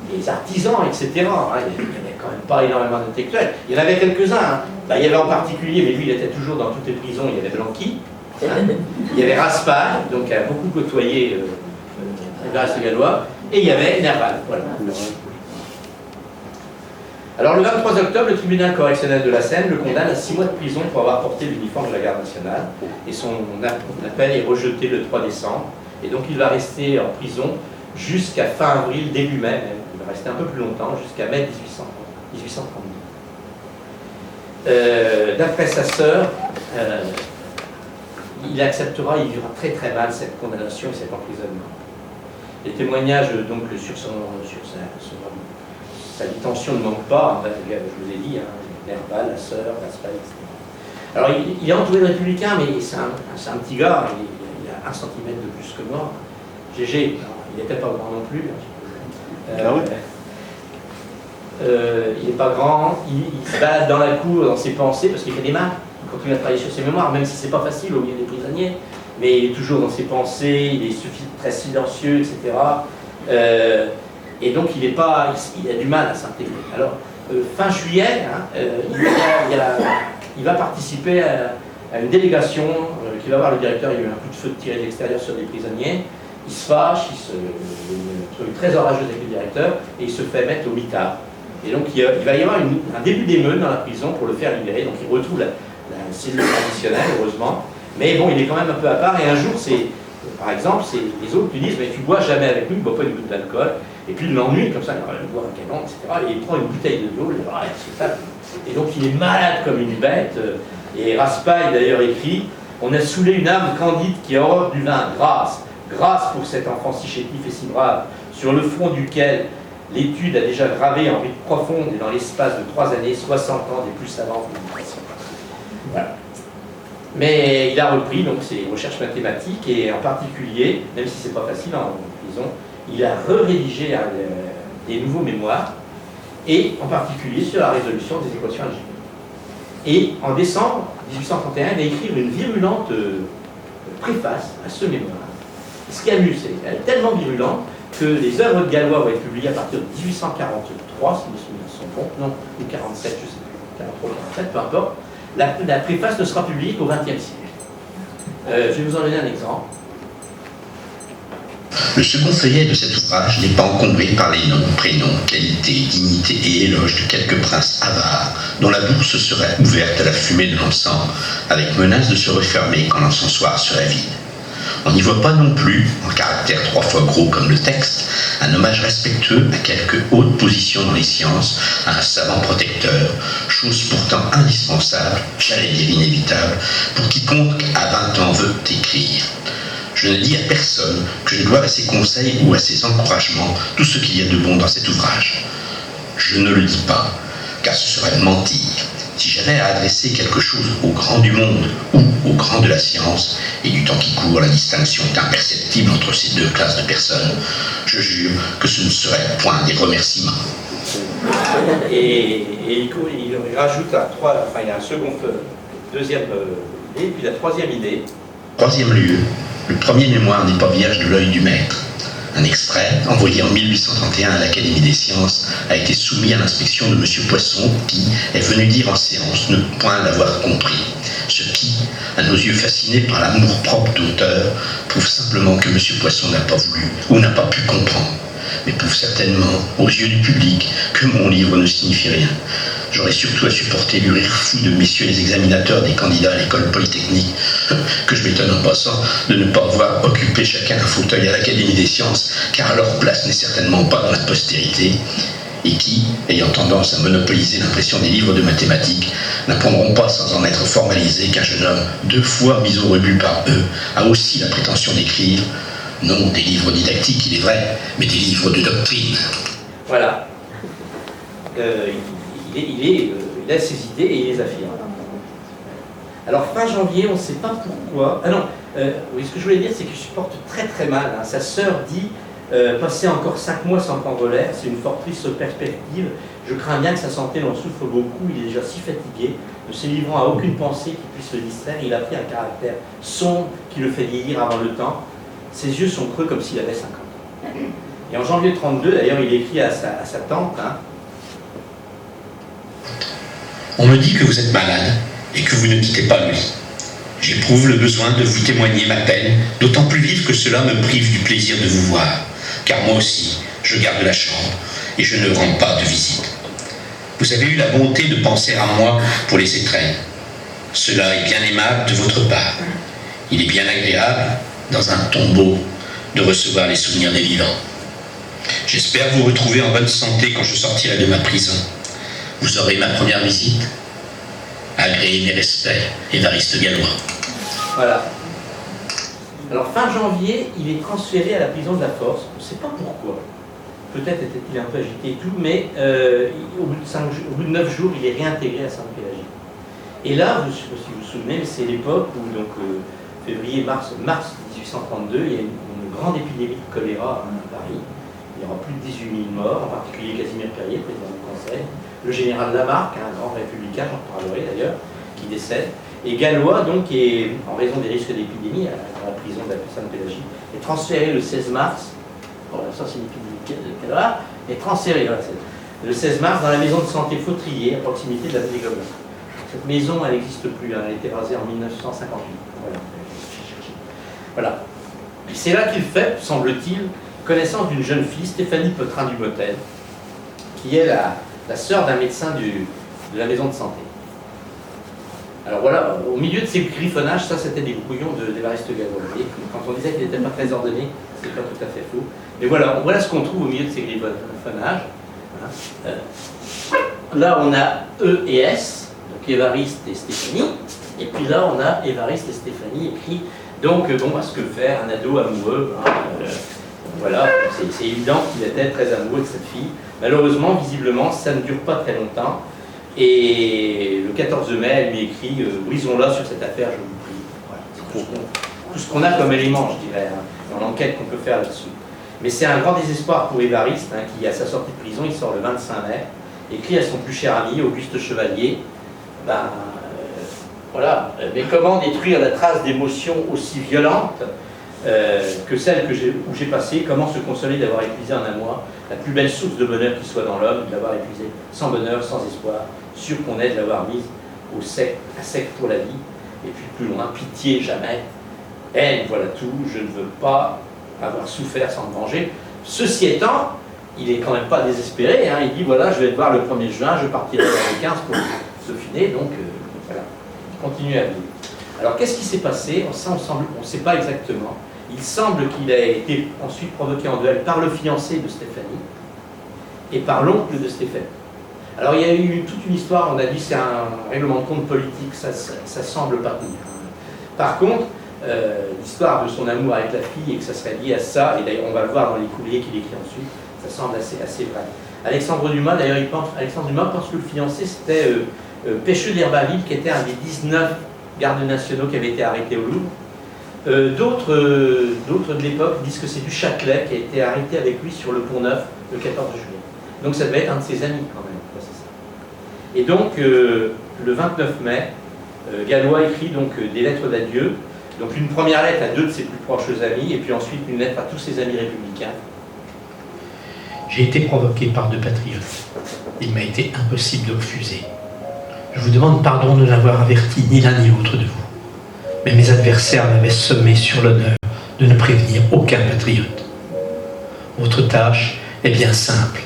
des artisans, etc. Il n'y avait quand même pas énormément d'intellectuels. Il y en avait quelques-uns. Hein. Il y avait en particulier, mais lui il était toujours dans toutes les prisons, il y avait Blanqui, Il y avait Raspail, donc qui a beaucoup côtoyé le reste gallois, et il y avait Nerval. Voilà. Alors le 23 octobre, le tribunal correctionnel de la Seine le condamne à 6 mois de prison pour avoir porté l'uniforme de la garde nationale, et son appel est rejeté le 3 décembre, et donc il va rester en prison jusqu'à fin avril, début mai même. Il va rester un peu plus longtemps, jusqu'à mai 1832. D'après sa sœur, il acceptera, il vivra très très mal cette condamnation et cet emprisonnement. Les témoignages donc sur sa détention ne manquent pas, je vous ai dit, Nerval, la sœur, Raspail, etc. Alors il est entouré de républicains, mais c'est un petit gars, il a 1 centimètre de plus que moi. Gégé, il n'était pas grand non plus. Il n'est pas grand, il se balade dans la cour, dans ses pensées, parce qu'il fait des mains. Il continue à travailler sur ses mémoires, même si c'est pas facile au milieu des prisonniers. Mais il est toujours dans ses pensées, il est très silencieux, etc. Et donc il a du mal à s'intégrer. Alors, fin juillet, il va participer à une délégation qui va voir le directeur. Il y a eu un coup de feu tiré de l'extérieur sur des prisonniers. Il se fâche, il se trouve très orageuse avec le directeur, et il se fait mettre au mitard. Et donc il va y avoir un début d'émeute dans la prison pour le faire libérer. Donc il retrouve la cellule traditionnelle, heureusement. Mais bon, il est quand même un peu à part. Et un jour, par exemple, les autres lui disent, mais tu bois jamais avec nous, il ne boit pas une goutte d'alcool. Et puis il l'ennuie, comme ça, il va boire un canon, etc. Et il prend une bouteille de l'eau, et donc il est malade comme une bête. Et Raspail d'ailleurs écrit, on a saoulé une âme candide qui a horreur du vin, grâce pour cet enfant si chétif et si brave, sur le front duquel l'étude a déjà gravé en rite profonde et dans l'espace de 3 années, 60 ans des plus savantes méditations. Voilà. Mais il a repris donc ses recherches mathématiques, et en particulier, même si c'est pas facile en prison, il a rédigé des nouveaux mémoires, et en particulier sur la résolution des équations algébriques. Et en décembre 1831, il va écrire une virulente préface à ce mémoire. Ce qui amuse, c'est qu'elle est tellement virulente que les œuvres de Gallois vont être publiées à partir de 1843, si mes souvenirs sont bons, non, ou 47, je ne sais plus, 43, 47, peu importe. La préface ne sera publiée qu'au XXe siècle. Je vais vous en donner un exemple. Le second feuillet de cet ouvrage n'est pas encombré par les noms, prénoms, qualités, dignités et éloges de quelques princes avares dont la bourse serait ouverte à la fumée de l'encens, avec menace de se refermer quand l'encensoir serait vide. On n'y voit pas non plus, en caractère 3 fois gros comme le texte, un hommage respectueux à quelque haute position dans les sciences, à un savant protecteur, chose pourtant indispensable, j'allais dire inévitable, pour quiconque à 20 ans veut écrire. Je ne dis à personne que je dois à ses conseils ou à ses encouragements tout ce qu'il y a de bon dans cet ouvrage. Je ne le dis pas, car ce serait mentir. Si j'avais à adresser quelque chose aux grands du monde ou aux grands de la science, et du temps qui court, la distinction est imperceptible entre ces 2 classes de personnes, je jure que ce ne serait point des remerciements. Et il rajoute il y a un deuxième idée, puis la 3e idée. 3e lieu, le premier mémoire n'est pas vierge de l'œil du maître. Un extrait, envoyé en 1831 à l'Académie des sciences, a été soumis à l'inspection de M. Poisson, qui est venu dire en séance ne point l'avoir compris. Ce qui, à nos yeux fascinés par l'amour-propre d'auteur, prouve simplement que M. Poisson n'a pas voulu ou n'a pas pu comprendre, mais prouve certainement, aux yeux du public, que mon livre ne signifie rien. J'aurais surtout à supporter le rire fou de messieurs les examinateurs des candidats à l'école polytechnique, que je m'étonne en passant de ne pas voir occuper chacun un fauteuil à l'Académie des sciences, car leur place n'est certainement pas dans la postérité, et qui, ayant tendance à monopoliser l'impression des livres de mathématiques, n'apprendront pas sans en être formalisés qu'un jeune homme, 2 fois mis au rebut par eux, a aussi la prétention d'écrire, non des livres didactiques, il est vrai, mais des livres de doctrine. Voilà. Il a ses idées et il les affirme. Alors fin janvier, on ne sait pas pourquoi. Oui, ce que je voulais dire, c'est qu'il supporte très très mal. Sa sœur dit passer encore 5 mois sans prendre l'air, c'est une fort triste perspective. Je crains bien que sa santé n'en souffre beaucoup. Il est déjà si fatigué, ne se livrant à aucune pensée qui puisse le distraire. Il a pris un caractère sombre qui le fait vieillir avant le temps. Ses yeux sont creux comme s'il avait 50 ans. Et en janvier 32, d'ailleurs, il écrit à sa tante. On me dit que vous êtes malade et que vous ne quittez pas le lit. J'éprouve le besoin de vous témoigner ma peine, d'autant plus vive que cela me prive du plaisir de vous voir, car moi aussi, je garde la chambre et je ne rends pas de visite. Vous avez eu la bonté de penser à moi pour les étrennes. Cela est bien aimable de votre part. Il est bien agréable, dans un tombeau, de recevoir les souvenirs des vivants. J'espère vous retrouver en bonne santé quand je sortirai de ma prison. Vous aurez ma première visite. Agréez mes respects, Évariste Gallois. Voilà. Alors fin janvier, il est transféré à la prison de la Force. On ne sait pas pourquoi. Peut-être était-il un peu agité et tout, mais au bout de 9 jours, il est réintégré à Sainte-Pélagie. Et là, je ne sais pas si vous vous souvenez, c'est l'époque où, donc, février-mars 1832, il y a une grande épidémie de choléra à Paris. Il y aura plus de 18 000 morts, en particulier Casimir Perier, président du Conseil. Le général Lamarque, un grand républicain, j'en parlerai d'ailleurs, qui décède. Et Gallois, donc, est, en raison des risques d'épidémie dans la prison de la Sainte-Pélagie, est transféré le 16 mars. Bon, ça c'est une épidémie de choléra, est transféré le 16 mars dans la maison de santé Fautrier, à proximité de la Vallée Gobelin. Cette maison, elle n'existe plus, hein, elle a été rasée en 1958. Voilà. Et c'est là qu'il fait, semble-t-il, connaissance d'une jeune fille, Stéphanie Petrin-Dumotel, qui est la sœur d'un médecin de la maison de santé. Alors voilà, au milieu de ces griffonnages, ça c'était des brouillons d'Évariste Gallois. Et quand on disait qu'il n'était pas très ordonné, c'est pas tout à fait faux. Mais voilà ce qu'on trouve au milieu de ces griffonnages. Là on a E et S, donc Évariste et Stéphanie. Et puis là on a Évariste et Stéphanie écrit. Donc bon, à ce que faire, un ado amoureux. Voilà, c'est évident qu'il était très amoureux de cette fille. Malheureusement, visiblement, ça ne dure pas très longtemps. Et le 14 mai, elle lui écrit brisons-la sur cette affaire, je vous prie. Voilà, c'est tout ce qu'on a comme élément, je dirais, hein, dans l'enquête qu'on peut faire là-dessus. Mais c'est un grand désespoir pour Évariste, hein, qui, à sa sortie de prison, il sort le 25 mai, écrit à son plus cher ami, Auguste Chevalier, voilà, mais comment détruire la trace d'émotions aussi violentes que celle où j'ai passée, comment se consoler d'avoir épuisé en un mois la plus belle source de bonheur qui soit dans l'homme, de l'avoir épuisé sans bonheur, sans espoir, sûr qu'on est de l'avoir mise à sec pour la vie, et puis plus loin, pitié jamais, haine, voilà tout, je ne veux pas avoir souffert sans me venger. Ceci étant, il n'est quand même pas désespéré, hein, il dit voilà, je vais te voir le 1er juin, je partirai le 15 pour Dauphiné, donc voilà, il continue à vivre. Alors qu'est-ce qui s'est passé? Ça, on ne sait pas exactement. Il semble qu'il a été ensuite provoqué en duel par le fiancé de Stéphanie et par l'oncle de Stéphanie. Alors il y a eu toute une histoire, on a dit c'est un règlement de compte politique, ça semble pas tenir. Par contre, l'histoire de son amour avec la fille et que ça serait lié à ça, et d'ailleurs on va le voir dans les courriers qu'il écrit ensuite, ça semble assez vrai. Alexandre Dumas, d'ailleurs, Alexandre Dumas pense que le fiancé c'était Pêcheux d'Herbaville, qui était un des 19 gardes nationaux qui avait été arrêté au Louvre. D'autres de l'époque disent que c'est du Châtelet qui a été arrêté avec lui sur le Pont-Neuf le 14 juillet. Donc ça devait être un de ses amis quand même. Ouais, c'est ça. Et donc le 29 mai, Gallois écrit donc des lettres d'adieu. Donc une première lettre à 2 de ses plus proches amis et puis ensuite une lettre à tous ses amis républicains. J'ai été provoqué par 2 patriotes. Il m'a été impossible de refuser. Je vous demande pardon de n'avoir averti ni l'un ni l'autre de vous. Mais mes adversaires m'avaient sommé sur l'honneur de ne prévenir aucun patriote. Votre tâche est bien simple.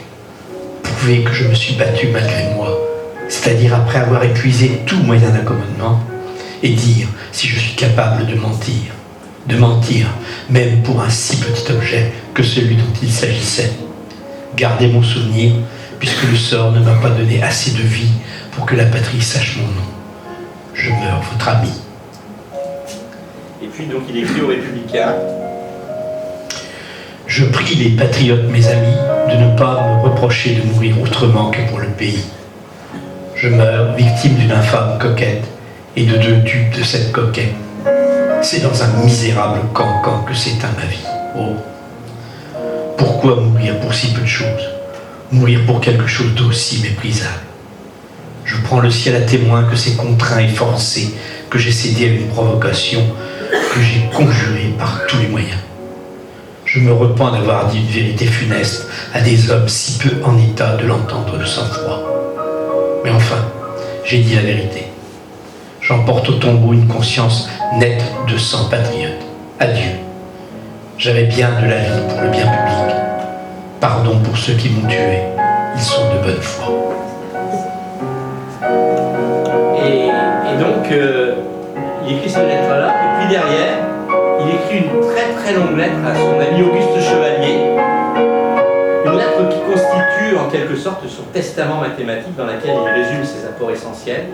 Prouver que je me suis battu malgré moi, c'est-à-dire après avoir épuisé tout moyen d'accommodement, et dire si je suis capable de mentir, même pour un si petit objet que celui dont il s'agissait. Gardez mon souvenir, puisque le sort ne m'a pas donné assez de vie pour que la patrie sache mon nom. Je meurs votre ami. Et puis donc il écrit aux Républicains. Je prie les patriotes, mes amis, de ne pas me reprocher de mourir autrement que pour le pays. Je meurs victime d'une infâme coquette et de 2 dupes de cette coquette. C'est dans un misérable cancan que s'éteint ma vie. Oh, pourquoi mourir pour si peu de choses? Mourir pour quelque chose d'aussi méprisable. Je prends le ciel à témoin que c'est contraint et forcé que j'ai cédé à une provocation que j'ai conjurée par tous les moyens. Je me repens d'avoir dit une vérité funeste à des hommes si peu en état de l'entendre de sang-froid. Mais enfin, j'ai dit la vérité. j'emporte au tombeau une conscience nette de sang patriote. Adieu. J'avais bien de la vie pour le bien public. Pardon pour ceux qui m'ont tué. Ils sont de bonne foi. Et donc, il écrit cette lettre-là, et puis derrière, il écrit une très très longue lettre à son ami Auguste Chevalier, une lettre qui constitue en quelque sorte son testament mathématique dans laquelle il résume ses apports essentiels.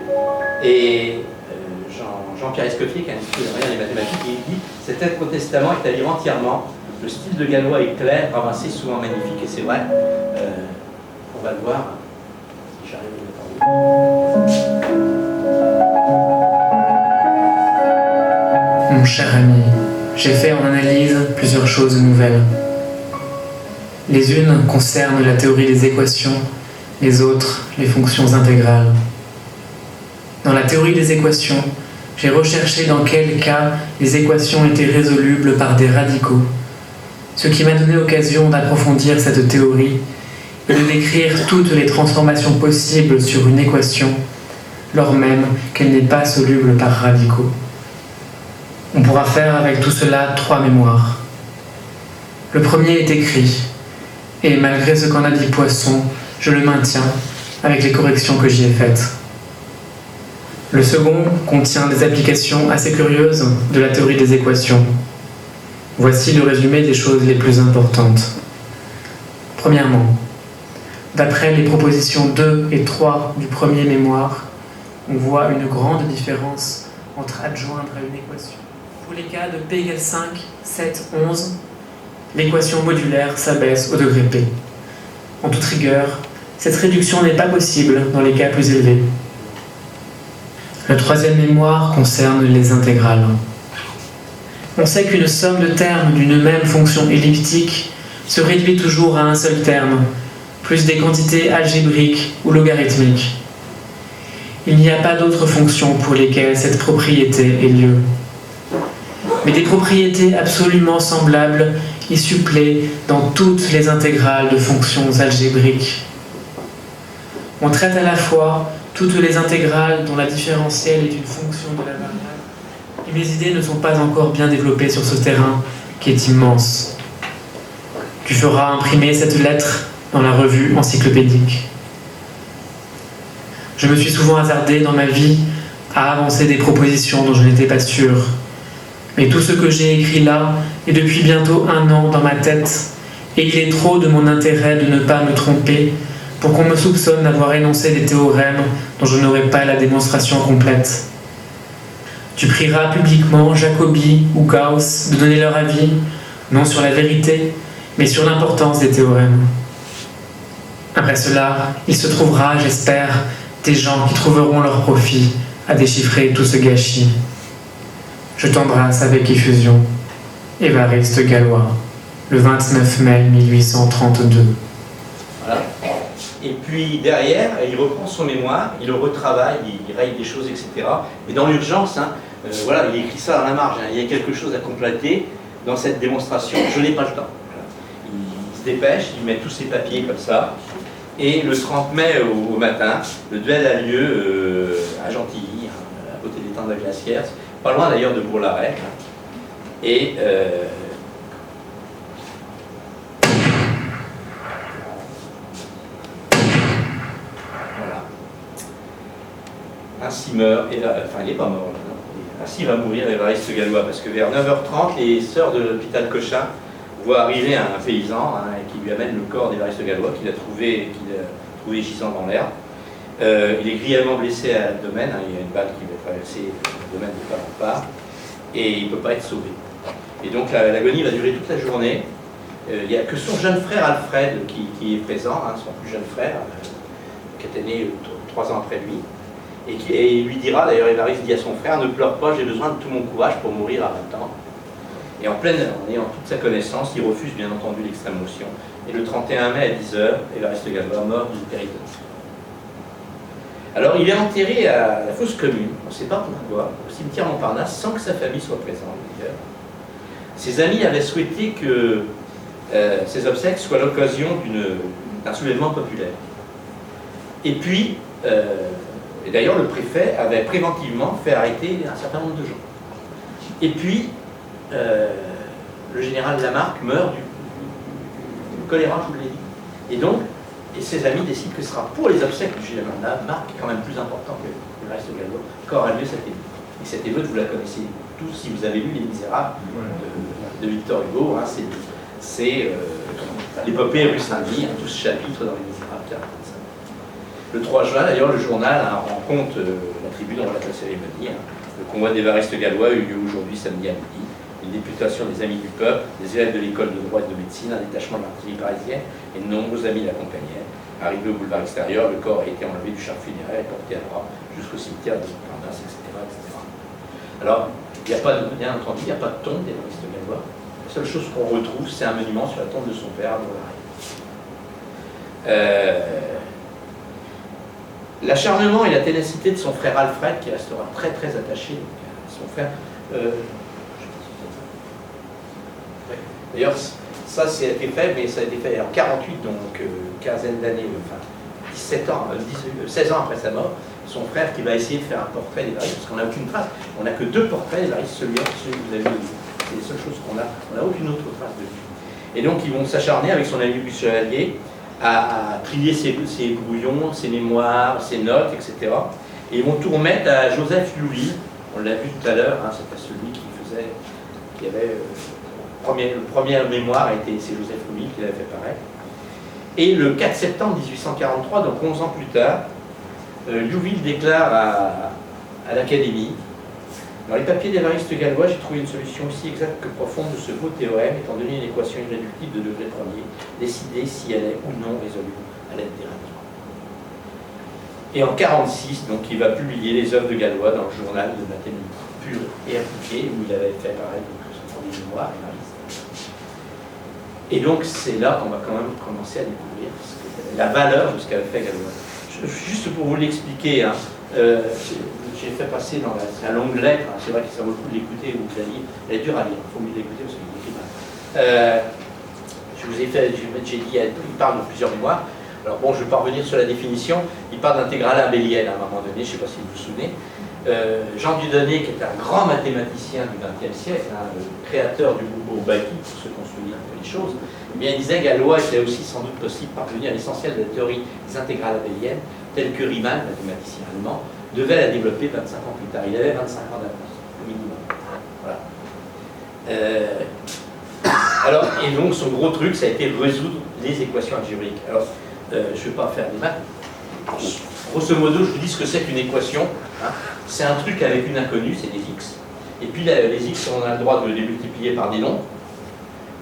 Et Jean-Pierre Escoffier, qui a un historien des mathématiques, il dit « Cet lettre au testament est à lire entièrement. Le style de Galois est clair, ramassé, souvent magnifique. » Et c'est vrai, on va le voir, si j'arrive à le mettre en haut. Mon cher ami, j'ai fait en analyse plusieurs choses nouvelles. Les unes concernent la théorie des équations, les autres les fonctions intégrales. Dans la théorie des équations, j'ai recherché dans quel cas les équations étaient résolubles par des radicaux, ce qui m'a donné l'occasion d'approfondir cette théorie et de décrire toutes les transformations possibles sur une équation, lors même qu'elle n'est pas soluble par radicaux. On pourra faire avec tout cela 3 mémoires. Le premier est écrit, et malgré ce qu'en a dit Poisson, je le maintiens avec les corrections que j'y ai faites. Le second contient des applications assez curieuses de la théorie des équations. Voici le résumé des choses les plus importantes. Premièrement, d'après les propositions 2 et 3 du premier mémoire, on voit une grande différence entre adjoindre à une équation. Pour les cas de P égale 5, 7, 11, l'équation modulaire s'abaisse au degré P. En toute rigueur, cette réduction n'est pas possible dans les cas plus élevés. Le troisième mémoire concerne les intégrales. On sait qu'une somme de termes d'une même fonction elliptique se réduit toujours à un seul terme, plus des quantités algébriques ou logarithmiques. Il n'y a pas d'autres fonctions pour lesquelles cette propriété ait lieu. Mais des propriétés absolument semblables y suppléent dans toutes les intégrales de fonctions algébriques. On traite à la fois toutes les intégrales dont la différentielle est une fonction de la variable, et mes idées ne sont pas encore bien développées sur ce terrain qui est immense. Tu feras imprimer cette lettre dans la revue encyclopédique. Je me suis souvent hasardé dans ma vie à avancer des propositions dont je n'étais pas sûr. Mais tout ce que j'ai écrit là est depuis bientôt 1 an dans ma tête, et il est trop de mon intérêt de ne pas me tromper pour qu'on me soupçonne d'avoir énoncé des théorèmes dont je n'aurai pas la démonstration complète. Tu prieras publiquement Jacobi ou Gauss de donner leur avis, non sur la vérité, mais sur l'importance des théorèmes. Après cela, il se trouvera, j'espère, des gens qui trouveront leur profit à déchiffrer tout ce gâchis. Je t'embrasse avec effusion. Évariste Galois, le 29 mai 1832. Voilà. Et puis derrière, il reprend son mémoire, il le retravaille, il raye des choses, etc. Et dans l'urgence, voilà, il écrit ça dans la marge, il y a quelque chose à compléter dans cette démonstration, je n'ai pas le temps. Il se dépêche, il met tous ses papiers comme ça, et le 30 mai au matin, le duel a lieu à Gentilly, à côté des temps de la Glacière, pas loin d'ailleurs de Bourg-l'Arrêt. Et voilà. Ainsi meurt, enfin il n'est pas mort, ainsi va mourir Évariste Galois, parce que vers 9h30, les sœurs de l'hôpital Cochin voient arriver un paysan qui lui amène le corps d'Évariste Galois, qu'il a trouvé gisant dans l'herbe. Il est grièvement blessé à l'abdomen, il y a une balle qui va traverser l'abdomen de part en part, et il ne peut pas être sauvé. Et donc l'agonie va durer toute la journée. Il n'y a que son jeune frère Alfred qui est présent, son plus jeune frère, qui était né 3 ans après lui, et il lui dira, d'ailleurs Évariste dit à son frère, ne pleure pas, j'ai besoin de tout mon courage pour mourir à 20 ans. Et en ayant toute sa connaissance, il refuse bien entendu l'extrême motion. Et le 31 mai à 10h, Évariste Galois mort d'une péritonnite. Alors il est enterré à la fosse commune, on ne sait pas pourquoi, au cimetière Montparnasse, sans que sa famille soit présente d'ailleurs. Ses amis avaient souhaité que ses obsèques soient l'occasion d'un soulèvement populaire. Et puis, Et d'ailleurs, le préfet avait préventivement fait arrêter un certain nombre de gens. Et puis, le général Lamarque meurt du choléra, je vous l'ai dit. Et donc, ses amis décident que ce sera pour les obsèques du général Lamarque, qui est quand même plus important que le reste gallois, qu'aura lieu cette émeute. Et cette émeute, vous la connaissez tous si vous avez lu Les Misérables de Victor Hugo. Hein, c'est l'épopée rue Saint-Denis, tout ce chapitre dans Les Misérables. Le 3 juin, d'ailleurs, le journal rend compte la tribune dans la cérémonie. Hein. Le convoi d'Évariste Gallois a eu lieu aujourd'hui samedi à midi. Une députation des Amis du Peuple, des élèves de l'école de droit et de médecine, un détachement de l'artillerie parisienne et de nombreux amis l'accompagnaient. Arrivé au boulevard extérieur, le corps a été enlevé du char funéraire et porté à bras jusqu'au cimetière de Montparnasse, etc., etc. Alors, il n'y a pas de, bien entendu, il n'y a pas de tombe d'Évariste Gallois. La seule chose qu'on retrouve, c'est un monument sur la tombe de son père, l'acharnement et la ténacité de son frère Alfred, qui restera très très attaché à son frère. D'ailleurs, ça, ça a été fait, mais ça a été fait en 48, donc quinzaine d'années, enfin 16 ans après sa mort, son frère qui va essayer de faire un portrait d'Évariste, parce qu'on n'a aucune trace. On n'a que 2 portraits d'Évariste, celui-là, celui que vous avez vu. C'est les seules choses qu'on a. On n'a aucune autre trace de lui. Et donc, ils vont s'acharner avec son ami Louis Chevalier à trier ses brouillons, ses mémoires, ses notes, etc. Et ils vont tout remettre à Joseph Louville. On l'a vu tout à l'heure, hein, c'était celui qui avait le premier mémoire c'est Joseph Louville qui l'avait fait paraître. Et le 4 septembre 1843, donc 11 ans plus tard, Louville déclare à l'Académie: dans les papiers d'Évariste Gallois, j'ai trouvé une solution aussi exacte que profonde de ce beau théorème, étant donné une équation irréductible de degré premier, décidée si elle est ou non résolue à l'aide des radios. Et en 1946, donc, il va publier les œuvres de Gallois dans le journal de mathématiques pure et appliquée, où il avait fait pareil son premier mémoire. Et donc, c'est là qu'on va quand même commencer à découvrir la valeur de ce qu'avait fait Gallois. Juste pour vous l'expliquer, hein, j'ai fait passer dans la longue lettre, hein, c'est vrai que ça vaut le coup de l'écouter, vous allez, elle est dure à lire, il faut mieux l'écouter parce qu'il écrit mal. Je vous ai fait, j'ai dit, il parle de plusieurs mémoires. Alors bon, je ne vais pas revenir sur la définition, il parle d'intégrale abélienne à un moment donné, je ne sais pas si vous vous souvenez. Jean Dieudonné, qui est un grand mathématicien du XXe siècle, hein, le créateur du groupe Bourbaki, pour ceux qui ont souvenir un peu les choses, eh bien, il disait que Gallois était aussi sans doute possible parvenir à l'essentiel de la théorie des intégrales abéliennes, telle que Riemann, mathématicien allemand, devait la développer 25 ans plus tard. Il avait 25 ans d'avance, au minimum. Voilà. Alors, et donc, son gros truc, ça a été résoudre les équations algébriques. Alors, je ne vais pas faire des maths. Grosso modo, je vous dis ce que c'est qu'une équation. Hein. C'est un truc avec une inconnue, c'est des x. Et puis, les x, on a le droit de les multiplier par des nombres.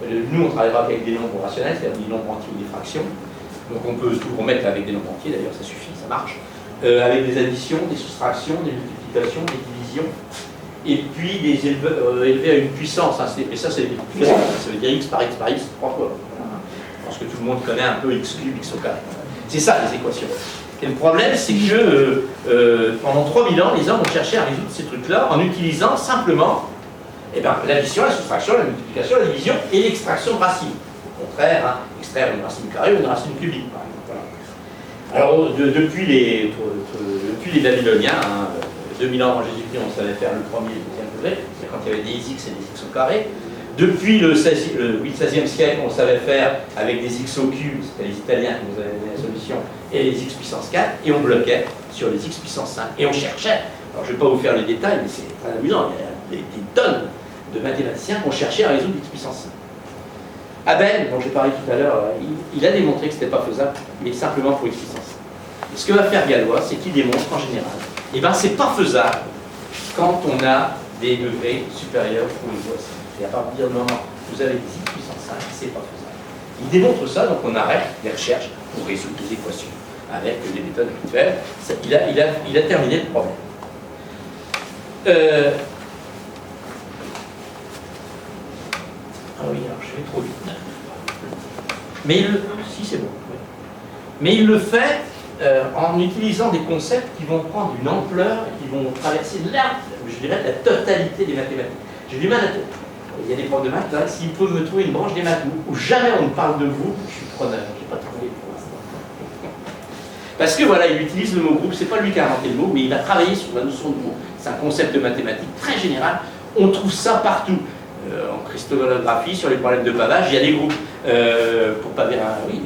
Nous, on travaillera avec des nombres rationnels, c'est-à-dire des nombres entiers ou des fractions. Donc, on peut tout remettre avec des nombres entiers, d'ailleurs, ça suffit, ça marche. Avec des additions, des soustractions, des multiplications, des divisions, et puis des élevés à une puissance. Hein, et ça, c'est des multiplications. Ça veut dire x par x par x 3 fois. Voilà. Je pense que tout le monde connaît un peu x cube, x au carré. C'est ça, les équations. Et le problème, c'est que pendant 3000 ans, les hommes ont cherché à résoudre ces trucs-là en utilisant simplement l'addition, la soustraction, la multiplication, la division et l'extraction de racines. Au contraire, hein, extraire une racine carrée ou une racine cubique, par exemple. Voilà. Alors, depuis les Babyloniens, hein, 2000 ans avant Jésus-Christ, on savait faire le premier et le deuxième degré, c'est quand il y avait des x et des x au carré. Depuis le XVIe siècle, on savait faire avec des x au cube, c'était les Italiens qui nous avaient donné la solution, et les x puissance 4, et on bloquait sur les x puissance 5. Et on cherchait, alors je ne vais pas vous faire les détails, mais c'est très amusant, il y a des tonnes de mathématiciens qui ont cherché à résoudre x puissance 5. Abel, dont j'ai parlé tout à l'heure, il a démontré que ce n'était pas faisable, mais simplement pour x puissance 5. Et ce que va faire Gallois, c'est qu'il démontre en général, et bien c'est pas faisable quand on a des degrés supérieurs ou égaux à 5. Et à partir du moment où vous avez des x puissance 5, c'est pas faisable. Il démontre ça, donc on arrête les recherches pour résoudre les équations avec des méthodes habituelles. Il a terminé le problème. Ah oui, alors je vais trop vite. Mais si c'est bon. Oui. Mais il le fait en utilisant des concepts qui vont prendre une ampleur et qui vont traverser je dirais, la totalité des mathématiques. J'ai du mal à tout. Il y a des profs de maths, là, s'ils peuvent me trouver une branche des maths où jamais on ne parle de vous, je suis preneur, je n'ai pas trouvé pour l'instant. Parce que voilà, il utilise le mot groupe, c'est pas lui qui a inventé le mot, mais il a travaillé sur la notion de groupe. C'est un concept de mathématiques très général, on trouve ça partout. En cristallographie, sur les problèmes de pavage, il y a des groupes. Pour paver oui,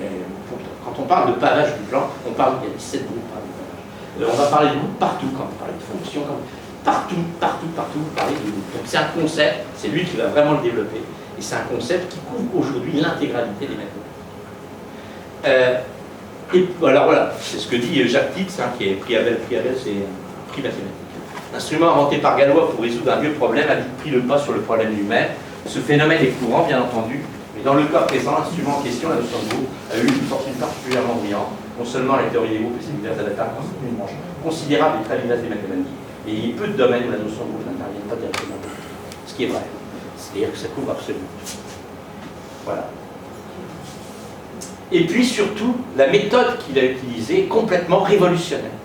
quand on parle de pavage du plan, on parle, il y a 17 groupes par pavage. On va parler de groupes partout, quand on parle de fonctions, partout, vous parlez de groupes. Donc c'est un concept, c'est lui qui va vraiment le développer, et c'est un concept qui couvre aujourd'hui l'intégralité des mathématiques. Et alors voilà, c'est ce que dit Jacques Titz, qui est prix Abel, c'est un prix mathématique. L'instrument inventé par Galois pour résoudre un vieux problème a vite pris le pas sur le problème lui-même. Ce phénomène est courant, bien entendu, mais dans le cas présent, l'instrument en question, la notion de groupe, a eu une fortune particulièrement brillante. Non seulement la théorie des groupes et ses diverses adaptations constituent une branche considérable et très vivace des mathématiques, mais il y a peu de domaines où la notion de groupe n'intervient pas directement. Ce qui est vrai. C'est-à-dire que ça couvre absolument. Voilà. Et puis surtout, la méthode qu'il a utilisée est complètement révolutionnaire.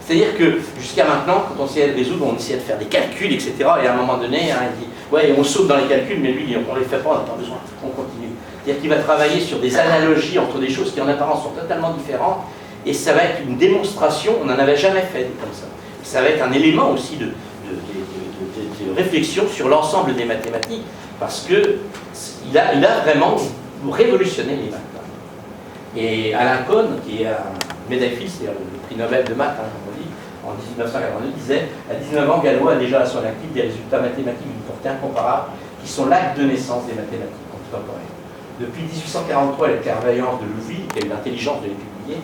C'est-à-dire que jusqu'à maintenant, quand on essayait de résoudre, on essayait de faire des calculs, etc. Et à un moment donné, il dit, ouais, on saute dans les calculs, mais lui, on ne les fait pas, on n'a pas besoin, on continue. C'est-à-dire qu'il va travailler sur des analogies entre des choses qui en apparence sont totalement différentes, et ça va être une démonstration, on n'en avait jamais fait comme ça. Ça va être un élément aussi de réflexion sur l'ensemble des mathématiques, parce qu'il a vraiment révolutionné les maths. Et Alain Cohn, qui est un médaille-fils, c'est-à-dire le prix Nobel de maths, comme on dit, en 1942, disait « À 19 ans, Galois a déjà à son actif des résultats mathématiques d'une portée incomparable, qui sont l'acte de naissance des mathématiques contemporaines. Depuis 1843 et la clairvoyance de Louville, qui a eu l'intelligence de les publier,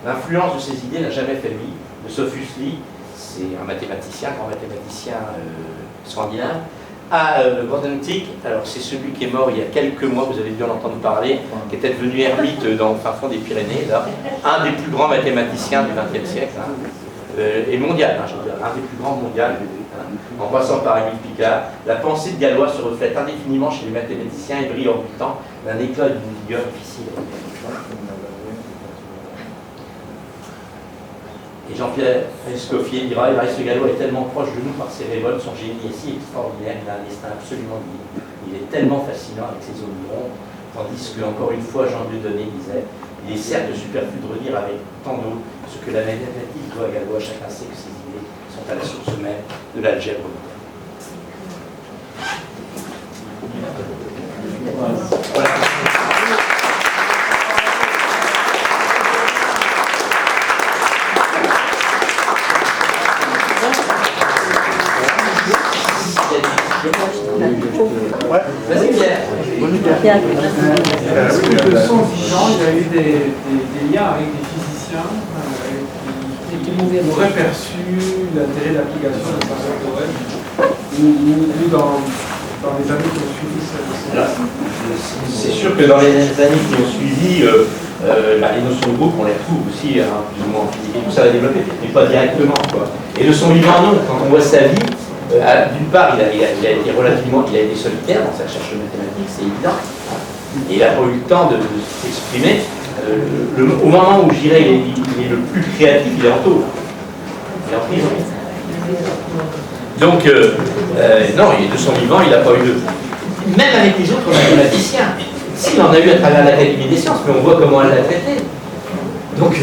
l'influence de ces idées n'a jamais faibli. De Sophus Lee, c'est un mathématicien, grand mathématicien scandinave, à Grothendieck, alors c'est celui qui est mort il y a quelques mois, vous avez dû en entendre parler, qui était devenu ermite dans le fin fond des Pyrénées, là, un des plus grands mathématiciens du XXe siècle, et mondial, je veux dire, un des plus grands mondiaux, en passant par Émile Picard. La pensée de Galois se reflète indéfiniment chez les mathématiciens et brille en tout temps d'un éclat et d'une vigueur difficile. Et Jean-Pierre Escoffier dira, Évariste Galois est tellement proche de nous par ses révoltes, son génie est si extraordinaire, il a un destin absolument libre. Il est tellement fascinant avec ses oblirons, tandis que, encore une fois, Jean Dieudonné disait, il est certes superflu de redire avec tant d'autres ce que la mathématique doit à Galois, chacun sait que ses idées sont à la source même de l'algèbre moderne. Voilà. Ouais. Vas-y Pierre. Est-ce que de son vivant, il y a eu des liens avec des physiciens qui ont réperçu l'intérêt d'application de Pascal Torel ou dans les années qui ont suivi c'est sûr que dans les années qui ont suivi, les notions de groupe, on les trouve aussi plus ou moins en physique, et tout ça va développer, mais pas directement, quoi. Et de son vivant, non, quand on voit sa vie, d'une part, il a été solitaire dans sa recherche mathématique, c'est évident, et il n'a pas eu le temps de s'exprimer. Au moment où je dirais il est le plus créatif, il est en taule. Il est en prison. Donc, non, de son vivant, il n'a pas eu de... Même avec les autres mathématiciens, s'il en a eu à travers l'Académie des sciences, mais on voit comment elle l'a traité. Donc,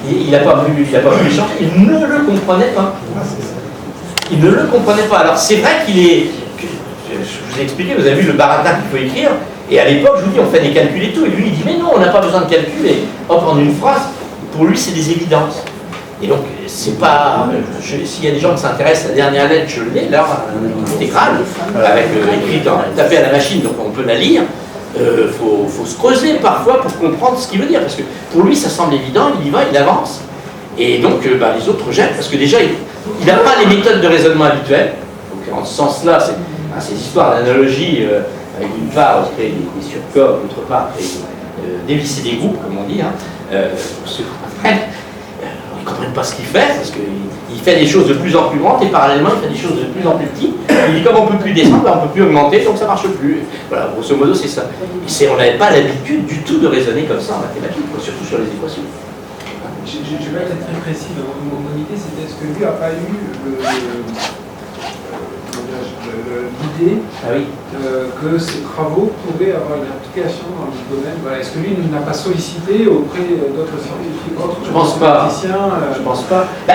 il n'a pas pu échanger, il ne le comprenait pas. Il ne le comprenait pas. Alors, c'est vrai qu'il est... Je vous ai expliqué, vous avez vu le baratin qu'il faut écrire, et à l'époque, je vous dis, on fait des calculs et tout, et lui, il dit, mais non, on n'a pas besoin de calculer. Hop, en une phrase, pour lui, c'est des évidences. Et donc, c'est pas... S'il y a des gens qui s'intéressent, la dernière lettre, je l'ai, là, intégrale, avec écrite, tapée à la machine, donc on peut la lire. Faut se creuser parfois pour comprendre ce qu'il veut dire, parce que pour lui, ça semble évident, il y va, il avance. Et donc, les autres jettent, parce que déjà, il n'a pas les méthodes de raisonnement habituelles. Donc, en ce sens-là, ces histoires d'analogie, avec d'une part, créer des surcorps, d'autre part, dévisser des groupes, comme on dit, pour ceux qui comprennent. Ils ne comprennent pas ce qu'il fait, parce qu'il fait des choses de plus en plus grandes, et parallèlement, il fait des choses de plus en plus petites. Il dit, comme on ne peut plus descendre, on ne peut plus augmenter, donc ça ne marche plus. Voilà, grosso modo, c'est ça. Et on n'avait pas l'habitude du tout de raisonner comme ça en mathématiques, surtout sur les équations. Je vais être très précis. Mon idée, c'était est-ce que lui n'a pas eu l'idée idée Ah oui. que ces travaux pourraient avoir une application dans le domaine. Voilà. Est-ce que lui ne l'a pas sollicité auprès d'autres scientifiques, Je pense pas. Je pense pas. Bah,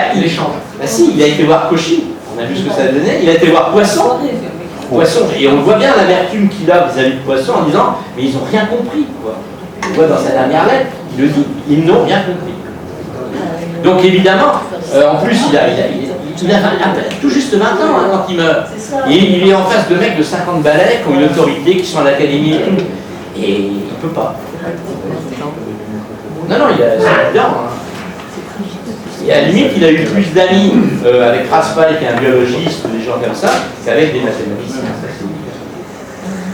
si, il a été voir Cauchy. On a vu ce que ça donnait. Il a été voir Poisson. Et on voit bien l'amertume qu'il a vis-à-vis de Poisson en disant mais ils n'ont rien compris. Quoi. On voit dans sa dernière lettre, il le dit, ils n'ont rien compris. Donc évidemment, en plus il a tout juste 20 ans hein, quand il meurt. Et il est en face de mecs de 50 balais qui ont une autorité, qui sont à l'académie et tout. Et il ne peut pas. Non, c'est évident. Hein. Et à la limite, il a eu plus d'amis avec Raspail, qui est un biologiste, ou des gens comme ça, qu'avec des mathématiciens.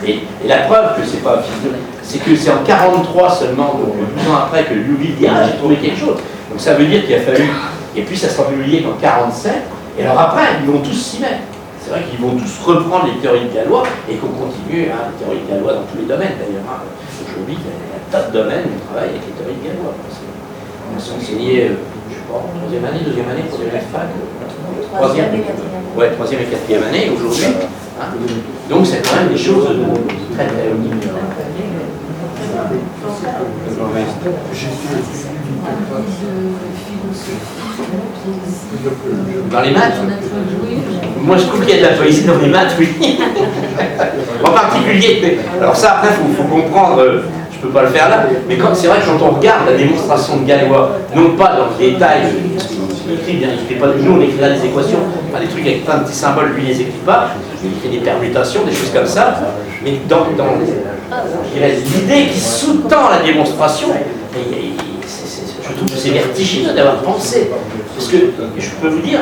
Et la preuve que c'est pas physio, c'est que c'est en 1943 seulement, donc 12 ans après, que Liouville dit « Ah, j'ai trouvé quelque chose ». Donc ça veut dire qu'il a fallu... Et puis ça sera publié qu'en 1947, et alors après, ils vont tous s'y mettre. C'est vrai qu'ils vont tous reprendre les théories de Galois, et qu'on continue, hein, les théories de Galois dans tous les domaines d'ailleurs. Hein. Aujourd'hui, il y a un tas de domaines où on travaille avec les théories de Galois. On s'est enseigné... troisième année, deuxième année, troisième année de fac, troisième et quatrième année aujourd'hui. Hein. Donc c'est quand même des choses très très haut niveau. Dans les maths, moi je trouve qu'il y a de la poésie dans les maths, oui. En particulier. Alors ça après il faut comprendre. Je ne peux pas le faire là, mais c'est vrai que quand on regarde la démonstration de Galois, non pas dans le détail, parce qu'il écrit bien, nous on écrira des équations, enfin, des trucs avec plein de petits symboles, lui il les écrit pas, il fait des permutations, des choses comme ça, mais dans l'idée qui sous-tend la démonstration, je trouve que c'est vertigineux d'avoir pensé, parce que je peux vous dire,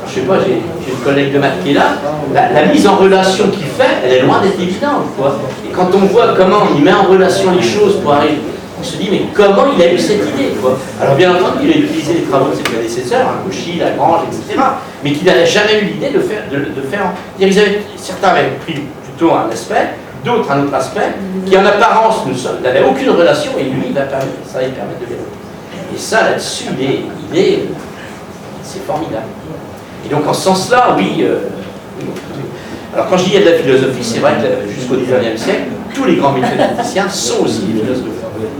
je sais pas, j'ai une collègue de maths qui est là, la mise en relation qu'il fait, elle est loin d'être évidente, quoi. Et quand on voit comment il met en relation les choses pour arriver, on se dit, mais comment il a eu cette idée, quoi. Alors bien entendu, il a utilisé les travaux de ses prédécesseurs, Cauchy, Lagrange, etc., mais qu'il n'avait jamais eu l'idée de faire. Certains avaient pris plutôt un aspect, d'autres un autre aspect, qui en apparence n'avait aucune relation, et lui, ça il permet de développer. Et ça, là-dessus, c'est formidable. Et donc en ce sens-là, oui. Alors quand je dis qu'il y a de la philosophie, c'est vrai que jusqu'au XIXe siècle, tous les grands mathématiciens sont aussi des philosophes.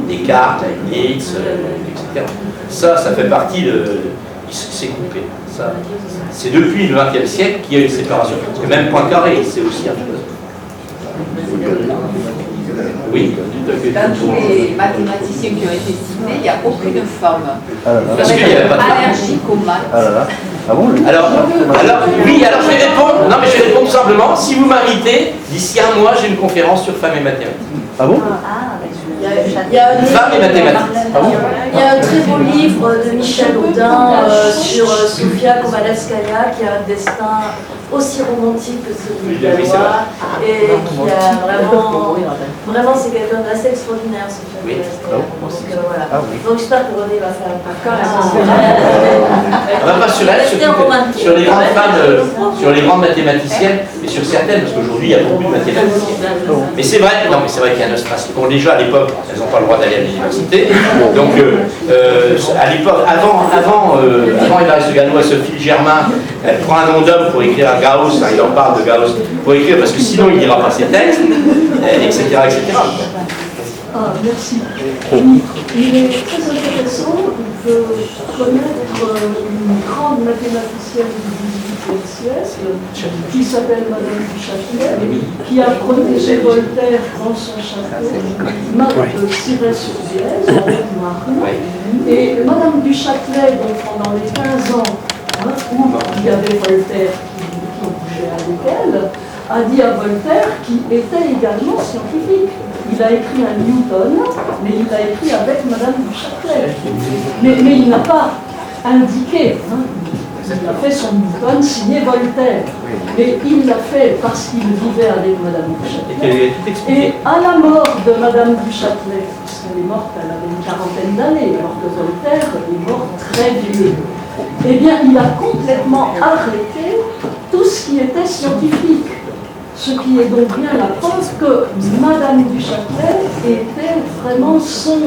Descartes, Leibniz, etc. Ça fait partie de... C'est coupé. C'est depuis le XXe siècle qu'il y a une séparation. Parce que même Poincaré, c'est aussi un philosophe. Oui. Dans tous les mathématiciens qui ont été cités, il n'y a aucune femme. Parce qu'il n'y avait pas de femme. Allergique aux maths. Ah bon? Alors je vais répondre. Non, mais je vais répondre simplement. Si vous m'invitez, d'ici un mois, j'ai une conférence sur femmes et mathématiques. Ah bon? Femmes et mathématiques. Ah bon? Il y a un très beau livre de Michel Audin sur Sofia Kovalevskaya qui a un destin aussi romantique que celui de Galois et qui a vraiment c'est quelqu'un d'assez extraordinaire, Sofia Kovalevskaya. Donc voilà. Donc j'espère que René va faire un Pas sur elle, sur les grandes femmes, sur les grandes mathématiciennes, et sur certaines, parce qu'aujourd'hui il y a beaucoup de mathématiciennes. Mais c'est vrai, qu'il y a un ostracisme. Bon, déjà à l'époque, elles n'ont pas le droit d'aller à l'université. Donc à l'époque, avant Évariste Galois, Sophie Germain, elle prend un nom d'homme pour écrire à Gauss, il en parle de Gauss, pour écrire parce que sinon il ne dira pas ses textes, etc. Merci. Il est très intéressant de connaître une grande mathématicienne du XVIIIe siècle qui s'appelle Madame du Châtelet, qui a protégé Voltaire dans son château, Cirès-sur-Vièze, avec Marne. Et Madame du Châtelet, donc pendant les 15 ans où il y avait Voltaire qui bougeait avec elle, a dit à Voltaire qu'il était également scientifique. Il a écrit un Newton, mais il l'a écrit avec Madame du Châtelet. Mais il n'a pas indiqué. Il a fait son Newton signé Voltaire. Mais il l'a fait parce qu'il vivait avec Madame du Châtelet. Et à la mort de Madame du Châtelet, puisqu'elle est morte, elle avait une quarantaine d'années, alors que Voltaire est mort très vieux, eh bien, il a complètement arrêté tout ce qui était scientifique. Ce qui est donc bien la preuve que Madame du Châtelet était vraiment son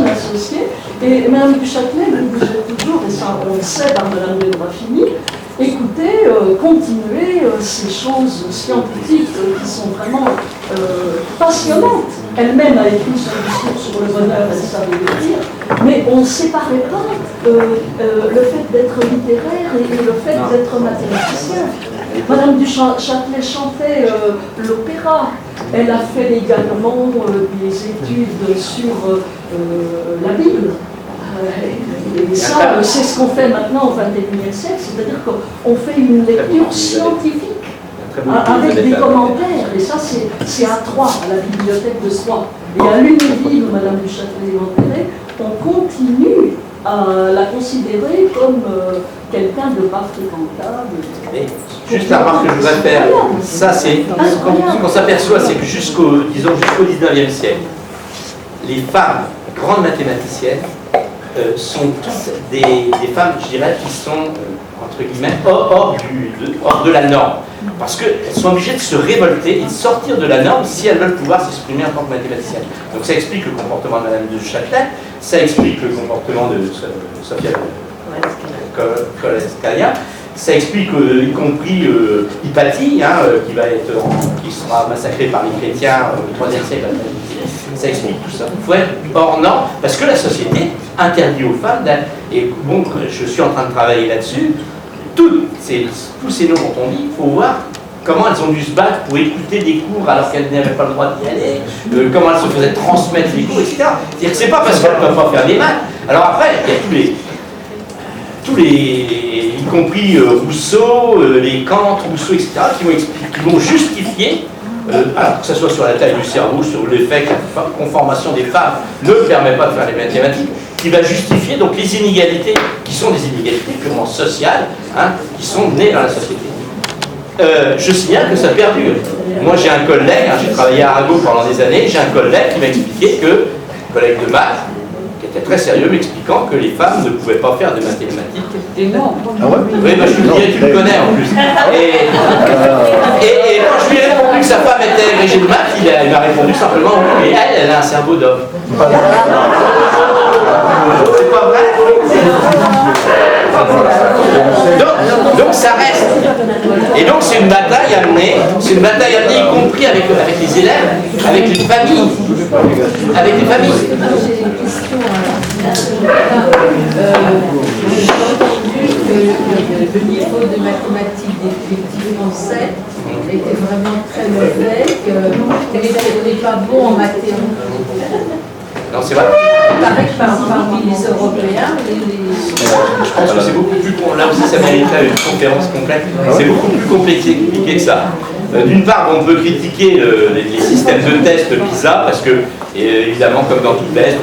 associée. Et Madame du Châtelet lui disait toujours, et ça on le sait par Madame de Graffigny, écoutez, continuez ces choses scientifiques qui sont vraiment passionnantes. Elle-même a écrit son discours sur le bonheur, elle savait le dire, mais on ne séparait pas le fait d'être littéraire et le fait d'être mathématicien. Madame du Châtelet chantait l'opéra. Elle a fait également des études sur la Bible. Et ça, c'est ce qu'on fait maintenant au XXIe siècle, c'est-à-dire qu'on fait une lecture scientifique avec des commentaires. Et ça, c'est à Troyes, à la bibliothèque de Troyes. Et à Lunéville, où Madame du Châtelet est enterrée, on continue à la considérer comme quelqu'un de pas fréquentable. Juste la remarque que je voudrais faire, ça c'est, ce qu'on s'aperçoit, c'est que jusqu'au 19e siècle, les femmes grandes mathématiciennes sont toutes des femmes, je dirais, qui sont, entre guillemets, hors de la norme. Parce qu'elles sont obligées de se révolter et de sortir de la norme si elles veulent pouvoir s'exprimer en tant que mathématiciennes. Donc ça explique le comportement de Madame de Châtelet, ça explique le comportement de Sofia Koleskaya, ça explique y compris Hypatie, qui sera massacrée par les chrétiens au IIIe siècle. Ça explique tout ça. Il faut être hors norme, parce que la société interdit aux femmes et bon, je suis en train de travailler là-dessus. Tous ces noms dont on dit, il faut voir comment elles ont dû se battre pour écouter des cours alors qu'elles n'avaient pas le droit d'y aller, comment elles se faisaient transmettre les cours, etc. C'est-à-dire que c'est pas parce qu'elles ne peuvent pas faire des maths. Alors après, il y a tous les y compris Rousseau, les Kant, Rousseau, etc., qui vont justifier, alors que ce soit sur la taille du cerveau, sur le fait que la conformation des femmes ne permet pas de faire les mathématiques, qui va justifier donc les inégalités, qui sont des inégalités purement sociales, qui sont nées dans la société. Je signale que ça perdure. Moi j'ai un collègue, j'ai travaillé à Arago pendant des années, j'ai un collègue qui m'a expliqué que, un collègue de maths, qui était très sérieux, m'expliquant que les femmes ne pouvaient pas faire de mathématiques. Ah ouais? Oui, bah, je te dirais, tu le connais en plus. Et quand je lui ai répondu que sa femme était agrégée de maths, il m'a répondu simplement, mais elle a un cerveau d'homme. C'est pas vrai? Donc ça reste. Et donc c'est une bataille à mener, y compris avec les élèves, avec les familles. Avec les familles. J'ai une question. J'ai entendu que le niveau de mathématiques des petits Français était vraiment très mauvais, que les n'étaient pas bons en mathématiques. Non, c'est vrai. Il paraît que parmi les Européens, je pense que c'est beaucoup plus... Là aussi, ça mériterait une conférence complète. C'est beaucoup plus compliqué que ça. D'une part, on peut critiquer les systèmes de tests PISA, parce que, évidemment, comme dans tout test,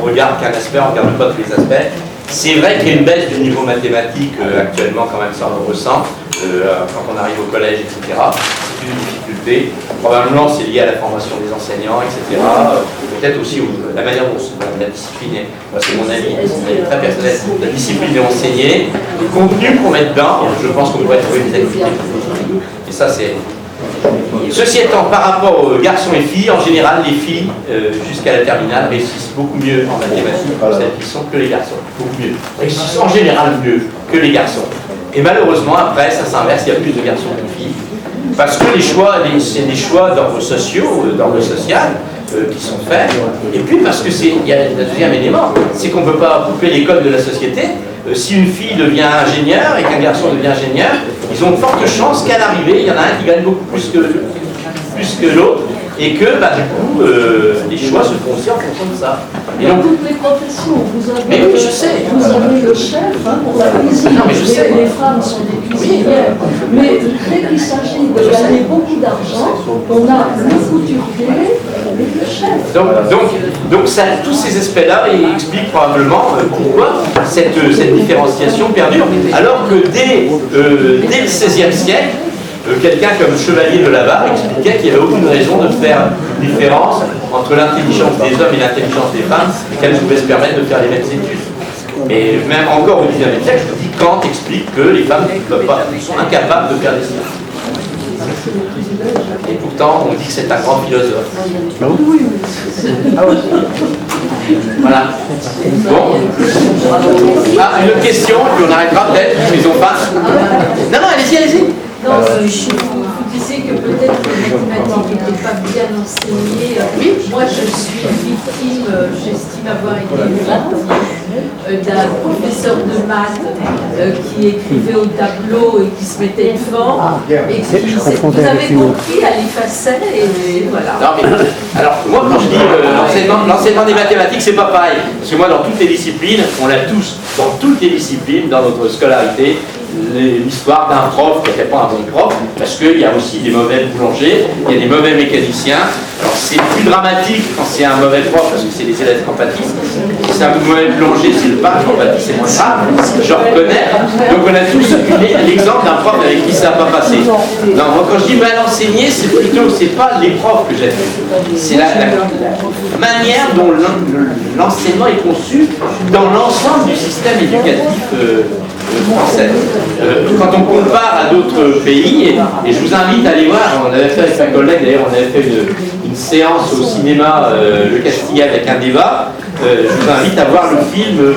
on regarde qu'un aspect, on ne regarde pas tous les aspects. C'est vrai qu'il y a une baisse du niveau mathématique actuellement, quand même, ça on le ressent, quand on arrive au collège, etc. C'est une difficulté. Probablement, c'est lié à la formation des enseignants, etc. Peut-être aussi la manière dont la discipline est, c'est mon avis très personnel, la discipline est enseignée, le contenu qu'on met dedans, je pense qu'on pourrait trouver des activités. Et ça, c'est... Ceci étant, par rapport aux garçons et filles, en général, les filles, jusqu'à la terminale, réussissent beaucoup mieux en mathématiques, celles qui sont, que les garçons. Beaucoup mieux. Réussissent en général mieux que les garçons. Et malheureusement, après, ça s'inverse, il y a plus de garçons que de filles. Parce que c'est des choix d'ordre sociaux, d'ordre social, qui sont faits. Et puis parce que il y a un deuxième élément, c'est qu'on ne peut pas couper les codes de la société. Si une fille devient ingénieure et qu'un garçon devient ingénieur, ils ont de fortes chances qu'à l'arrivée, il y en a un qui gagne beaucoup plus que l'autre, et que, du coup, les choix se font aussi en fonction de ça. Et dans donc, toutes les professions, vous avez, mais oui, je sais. Vous avez le chef pour la cuisine, Non, mais je sais. les femmes sont des cuisinières, mais dès qu'il s'agit de gagner beaucoup d'argent, on a le couturier et le chef. Donc ça, tous ces aspects-là expliquent probablement pourquoi cette différenciation perdure, alors que dès le XVIe siècle, quelqu'un comme Chevalier de Labarre expliquait qu'il n'y avait aucune raison de faire une différence entre l'intelligence des hommes et l'intelligence des femmes, et qu'elles pouvaient se permettre de faire les mêmes études. Et même encore au XIXe siècle, je vous dis, Kant explique que les femmes ne peuvent pas, sont incapables de faire des sciences. Et pourtant, on dit que c'est un grand philosophe. Voilà. Bon. Ah, une autre question, puis on arrêtera peut-être, ils ont pas. Non, allez-y. Donc, vous disiez que peut-être que les mathématiques n'étaient pas bien enseignées. Moi, je suis victime, j'estime avoir été victime d'un professeur de maths qui écrivait au tableau et qui se mettait devant et qui, vous avez compris, elle effaçait et voilà. Non, mais, alors, moi, quand je dis l'enseignement des mathématiques, c'est pas pareil. Parce que moi, dans toutes les disciplines, on l'a tous, dans toutes les disciplines, dans notre scolarité, l'histoire d'un prof qui n'était pas un bon prof, parce qu'il y a aussi des mauvais boulangers, il y a des mauvais mécaniciens. Alors c'est plus dramatique quand c'est un mauvais prof, parce que c'est les élèves qui en pâtissent. Si c'est un mauvais boulanger, c'est le pain qui en pâtit, c'est moins grave, je reconnais. Donc on a tous l'exemple d'un prof avec qui ça n'a pas passé. Non, moi quand je dis mal enseigné, c'est plutôt, c'est pas les profs que j'aime, c'est la manière dont l'enseignement est conçu dans l'ensemble du système éducatif français. Quand on compare à d'autres pays, et je vous invite à aller voir, on avait fait avec un collègue, d'ailleurs on avait fait une séance au cinéma Le Castillet avec un débat, je vous invite à voir le film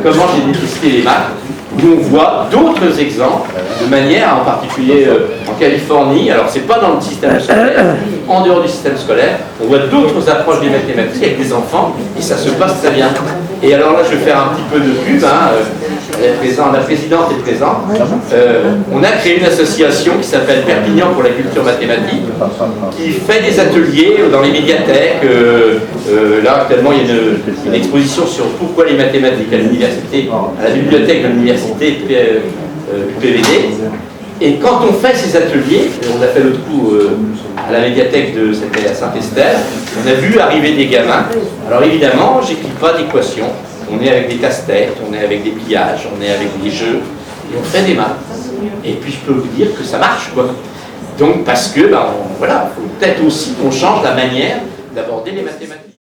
Comment j'ai détesté les maths, où on voit d'autres exemples de manière, en particulier en Californie, alors c'est pas dans le système scolaire, en dehors du système scolaire, on voit d'autres approches des mathématiques avec des enfants, et ça se passe très bien. Et alors là, je vais faire un petit peu de pub, la présidente est présente. On a créé une association qui s'appelle Perpignan pour la culture mathématique, qui fait des ateliers dans les médiathèques. Là, actuellement, il y a une exposition sur pourquoi les mathématiques à l'université, à la bibliothèque de l'université UPVD. Et quand on fait ces ateliers, on a fait l'autre coup à la médiathèque c'était à Saint-Estève, on a vu arriver des gamins. Alors évidemment, j'écris pas d'équations. On est avec des casse-têtes, on est avec des pillages, on est avec des jeux, et on fait des maths. Et puis je peux vous dire que ça marche, quoi. Donc parce que, voilà, il faut peut-être aussi qu'on change la manière d'aborder les mathématiques.